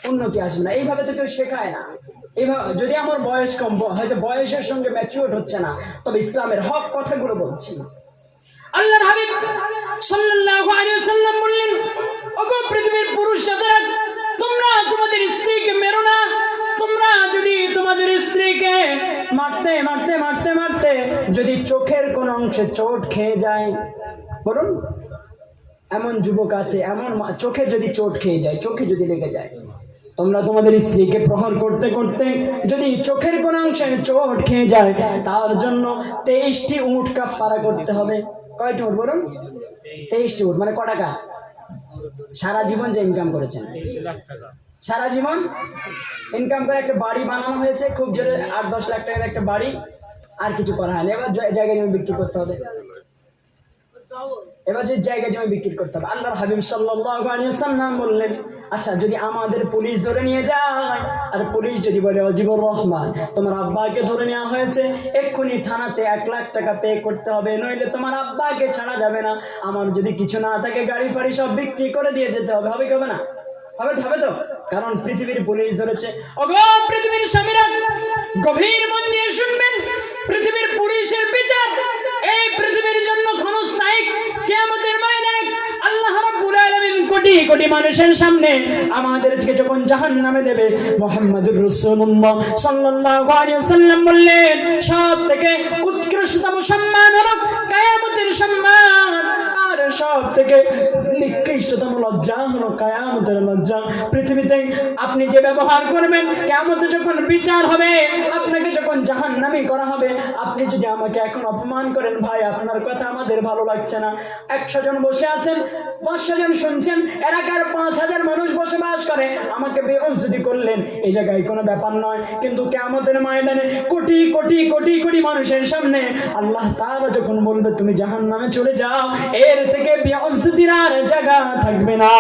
Speaker 1: উন্নতি আসবে না। এইভাবে তো কেউ শেখায় না। এইভাবে যদি আমার বয়স কম, হয়তো বয়সের সঙ্গে ম্যাচিউর হচ্ছে না, তবে ইসলামের হক কথাগুলো বলছি। আল্লাহর হাবিব সাল্লাল্লাহু আলাইহি ওয়াসাল্লাম বললেন, ওগো পৃথিবীর পুরুষ জাতিরা, তোমরা তোমাদের স্ত্রীকে মেরো না। তোমরা যদি তোমাদের স্ত্রীকে মারতে মারতে মারতে মারতে যদি চোখের কোন অংশে চোট খেয়ে যায়, বলুন এমন যুবক আছে, এমন চোখে যদি চোট খেয়ে যায়, চোখে যদি লেগে যায়, তোমরা তোমাদের স্ত্রীকে প্রহার করতে করতে যদি চোখের কোন অংশে চোট খেয়ে যায়, তার জন্য 23টি উট কাফারা করতে হবে। কয়টি উট বলুন? 23টি উট, মানে ক টাকা? সারা জীবন যে ইনকাম করেছেন, সারা জীবন ইনকাম করে একটা বাড়ি বানানো হয়েছে, খুব জোরে 8-10 লাখ টাকার একটা বাড়ি, আর কিছু করা হয়নি। এবার জায়গা জমি বিক্রি করতে হবে, এবার যে জায়গা জমি বিক্রি করতে হবে। আল্লাহর হাবিব সাল্লাল্লাহু আলাইহি ওয়াসাল্লাম বললেন, আচ্ছা যদি আমাদের পুলিশ ধরে নিয়ে যায়, আর পুলিশ যদি বলে ওয়াজিবুর রহমান তোমার আব্বাকে ধরে নেওয়া হয়েছে, এক্ষুনি থানাতে 1 লাখ টাকা পে করতে হবে, নইলে তোমার আব্বাকে ছাড়া যাবে না। আমার যদি কিছু না থাকে, গাড়ি ফাড়ি সব বিক্রি করে দিয়ে যেতে হবে। হবে কি হবে না? হবে তো, হবে তো, কারণ পৃথিবীর পুলিশ ধরেছে। ওগো পৃথিবীর স্বামীরা, গভীর মন দিয়ে শুনবেন, পৃথিবীর পুলিশের বিচার এই পৃথিবীর জন্য ক্ষণস্থায়ী। কিয়ামতের ময়দানে আল্লাহ রাব্বুল আলামিন কোটি কোটি মানুষের সামনে আমাদেরকে যখন জাহান্নামে দেবে, মুহাম্মদুর রাসূলুল্লাহ সাল্লাল্লাহু আলাইহি ওয়াসাল্লাম বললেন, সব থেকে উৎকৃষ্টতম সম্মান হলো কিয়ামতের সম্মান, আর সব থেকে নিকৃষ্টতম লজ্জা হলো কিয়ামতের লজ্জা। পৃথিবীতে আপনি যে ব্যবহার করবেন, কিয়ামতে যখন বিচার হবে, আপনাকে যখন জাহান্নামী করা হবে, আপনি যদি আমাকে এখন অপমান করেন, ভাই আপনার কথা আমাদের ভালো লাগছে না। 100 জন বসে আছেন, 500 জন শুনছেন, এলাকার 5000 মানুষ বসবাস করে, আমাকে বেইজ্জতি করলেন, এই জায়গায় কোনো ব্যাপার নয়। কিন্তু কিয়ামতের ময়দানে কোটি কোটি কোটি কোটি মানুষের সামনে আল্লাহ তাআলা যখন বলবে তুমি জাহান্নামে চলে যাও, এর থেকে উজ্জতির আর জায়গা থাকবে না।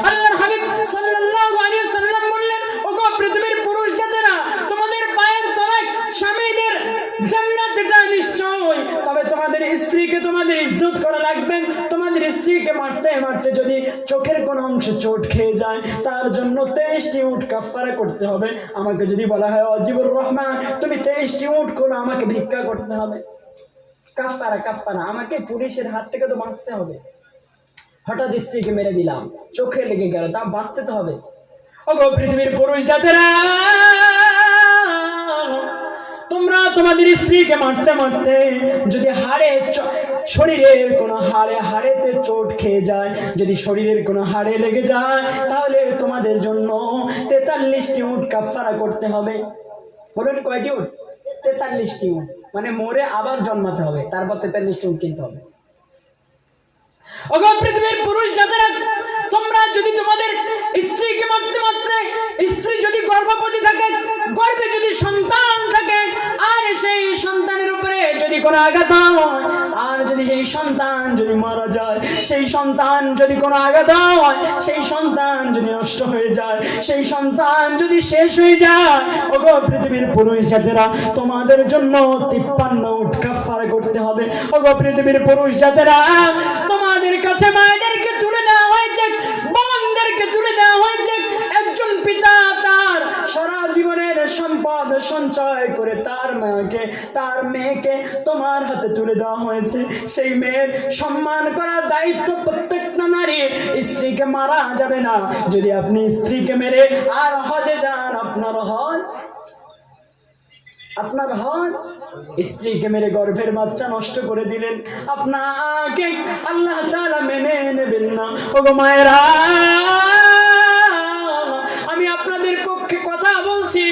Speaker 1: আল্লাহর হাবিব সাল্লাল্লাহু আলাইহি ওয়াসাল্লাম বললেন, ওগো পৃথিবীর পুরুষ জাতেরা, তোমাদের পায়ের তলায় স্বামীদের জান্নাত এটা নিশ্চয়, তবে তোমাদের স্ত্রীকে তোমাদের ইজ্জত করা লাগবে। তোমাদের স্ত্রীকে মারতে মারতে যদি চোখের কোন অংশ চোট খেয়ে যায়, তার জন্য 23টি উট কাফারা করতে হবে। আমাকে যদি বলা হয় আজিবুর রহমান তুমি 23টি উট করো, আমাকে ভিক্ষা করতে হবে। কাফারা কাফারা, আমাকে পুলিশের হাত থেকে তো বাঁচতে হবে। হঠাৎ স্ত্রীকে মেরে দিলাম, চোখে লেগে গেল, তা বাঁচতে তো হবে। ওগো পৃথিবীর পুরুষ জাতেরা, তোমরা তোমাদের স্ত্রীকে মারতে মারতে যদি শরীরের কোনো হাড়েতে চোট খেয়ে যায়, যদি শরীরের কোনো হাড়ে লেগে যায়, তাহলে তোমাদের জন্য 43টি উট কাফারা করতে হবে। বলুন কয়টি উট? 43টি উট, মানে মরে আবার জন্মাতে হবে, তারপর 43টি উট কিনতে হবে। ওগো পৃথিবীর পুরুষ জাতেরা, তোমরা যদি তোমাদের স্ত্রীকে মারতে মারতে, স্ত্রী যদি গর্ভবতী থাকে, গর্ভে যদি সন্তান থাকে, আর সেই সন্তানের উপরে যদি কোনো আঘাত হয়, আর যদি সেই সন্তান যদি মারা যায়, সেই সন্তান যদি কোনো আঘাত হয়, সেই সন্তান যদি নষ্ট হয়ে যায়, সেই সন্তান যদি শেষ হয়ে যায়, ওগো পৃথিবীর পুরুষ জাতেরা, তোমাদের জন্য 53 উট কাফারা করতে হবে। ওগো পৃথিবীর পুরুষ জাতেরা, তোমাদের কাছে মায়েদেরকে তুলে দেওয়া হয়েছে, বোনদেরকে তুলে দেওয়া হয়েছে। একজন পিতা তার সারা জীবনের সম্পদ সঞ্চয় করে তার মেয়েকে তোমার হাতে তুলে দেওয়া হয়েছে। সেই মেয়ের সম্মান করার দায়িত্ব প্রত্যেকটা নারী। স্ত্রীকে মারা যাবে না। যদি আপনি স্ত্রীকে মেরে আর হজে যান, আপনার হজ, স্ত্রীকে মেরে গর্ভের বাচ্চা নষ্ট করে দিলেন, আপনাকে আল্লাহ তাআলা মেনে নেবেন না। ওগো মায়েরা, আমি আপনাদের পক্ষে কথা বলছি,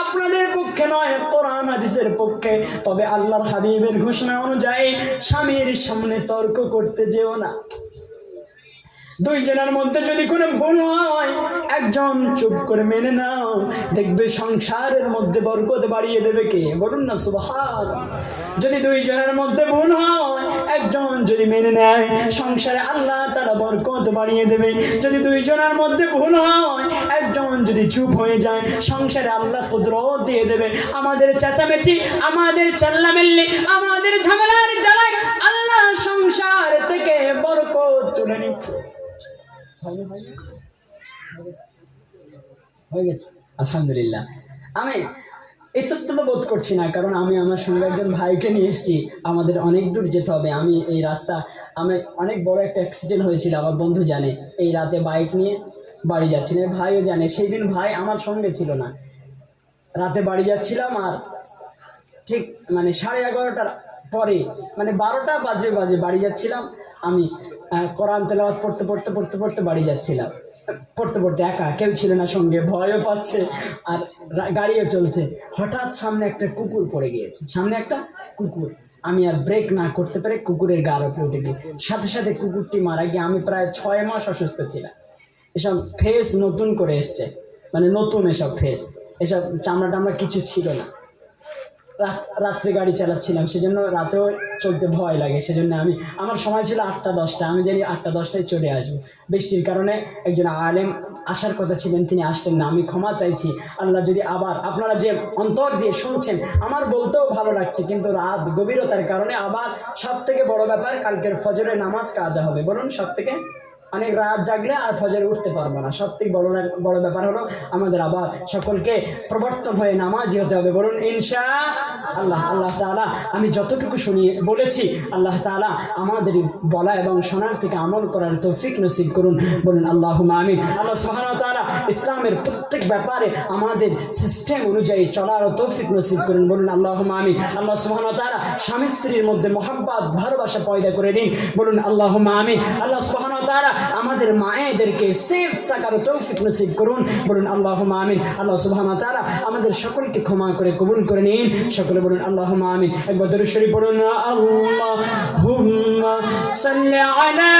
Speaker 1: আপনাদের পক্ষে নয়, কোরআন হাদিসের পক্ষে। তবে আল্লাহর হাবিবের ঘোষণা অনুযায়ী স্বামীর সামনে তর্ক করতে যেও না। দুইজনের মধ্যে যদি কোনো ভুল হয়, একজন চুপ করে মেনে নাও, দেখবে সংসারের মধ্যে বরকত বাড়িয়ে দেবে কে? বলুন না সুবহান। যদি দুইজনের মধ্যে ভুল হয়, একজন যদি মেনে নেয়, সংসারে আল্লাহ তাআলা বরকত বাড়িয়ে দেবে। যদি দুইজনের মধ্যে ভুল হয়, একজন যদি চুপ হয়ে যায়, সংসারে আল্লাহ কুদরত দিয়ে দেবে। আমাদের চেঁচামেচি, আমাদের চাল্লামেল্লি, আমাদের ঝামেলার জ্বালায় আল্লাহ সংসার থেকে বরকত তুলে নিচ্ছে। হয়ে গেছে আলহামদুলিল্লাহ। আমি ইতস্তত বোধ করছি না, কারণ আমি আমার সঙ্গে একজন ভাইকে নিয়ে এসেছি। আমাদের অনেক দূর যেতে হবে। আমি এই রাস্তা, আমি অনেক বড় একটা অ্যাক্সিডেন্ট হয়েছিল, আমার বন্ধু জানে। এই রাতে বাইক নিয়ে বাড়ি যাচ্ছিলাম, ভাইও জানে। সেই দিন ভাই আমার সঙ্গে ছিল না। রাতে বাড়ি যাচ্ছিলাম, আর ঠিক মানে 11:30টার পরে, মানে 12টা বাজে বাড়ি যাচ্ছিলাম। আমি কোরআন তেলাওয়াত পড়তে বাড়ি যাচ্ছিলাম। পড়তে একা, কেউ ছিল না সঙ্গে, ভয়ও পাচ্ছে আর গাড়িও চলছে। হঠাৎ সামনে একটা কুকুর পড়ে গিয়েছে, সামনে একটা কুকুর। আমি আর ব্রেক না করতে পেরে কুকুরের গার উপরে উঠে গিয়ে সাথে সাথে কুকুরটি মারা গিয়ে আমি প্রায় 6 মাস অসুস্থ ছিলাম। এসব ফেস নতুন করে এসছে, মানে নতুন এসব ফেস, এসব চামড়া কিছু ছিল না। রাত্রে গাড়ি চালাচ্ছিলাম, সেজন্য রাতেও চলতে ভয় লাগে। সেজন্য আমার সময় ছিল 8টা-10টা, আমি জানি 8টা-10টায় চলে আসবো। বৃষ্টির কারণে একজন আলেম আসার কথা ছিলেন, তিনি আসলেন না। আমি ক্ষমা চাইছি। আল্লাহ যদি আবার, আপনারা যে অন্তর দিয়ে শুনছেন, আমার বলতেও ভালো লাগছে, কিন্তু রাত গভীরতার কারণে আবার সব থেকে বড় ব্যাপার, কালকের ফজরের নামাজ কাজা হবে। বলুন, সব থেকে অনেক রাত জাগলে আর ফজরে উঠতে পারবো না। সব থেকে বড় ব্যাপার হলো আমাদের আবার সকলকে প্রবর্তন হয়ে নামাজি হতে হবে। বলুন ইনশাআল্লাহ। আল্লাহ তাআলা আমি যতটুকু বলেছি, আল্লাহ তাআলা আমাদের বলা এবং শোনার থেকে আমল করার তৌফিক নসিব করুন। বলুন আল্লাহুম্মা আমিন। আল্লাহ সুবহানাহু ওয়া তাআলা ইসলামের প্রত্যেক ব্যাপারে আমাদের সিস্টেম অনুযায়ী চলার তৌফিক নসিব করুন। বলুন আল্লাহুম্মা আমিন। আল্লাহ সুবহানাহু ওয়া তাআলা স্বামী স্ত্রীর মধ্যে মহব্বত, ভালোবাসা পয়দা করে দিন। বলুন আল্লাহুম্মা আমিন। আল্লাহ সুবহানাহু ওয়া তাআলা আমাদের মায়েদেরকে সেফ থাকার তৌফিক নসিব করুন। বলুন আল্লাহুম্মা আমিন। আল্লাহ সুবহানাহু ওয়া তাআলা আমাদের সকলকে ক্ষমা করে কবুল করে নিন। সকলে বলুন আল্লাহুম্মা আমিন। একবার দরুদ শরীফ পড়ুন। আল্লাহুম্মা সাল্লি আলা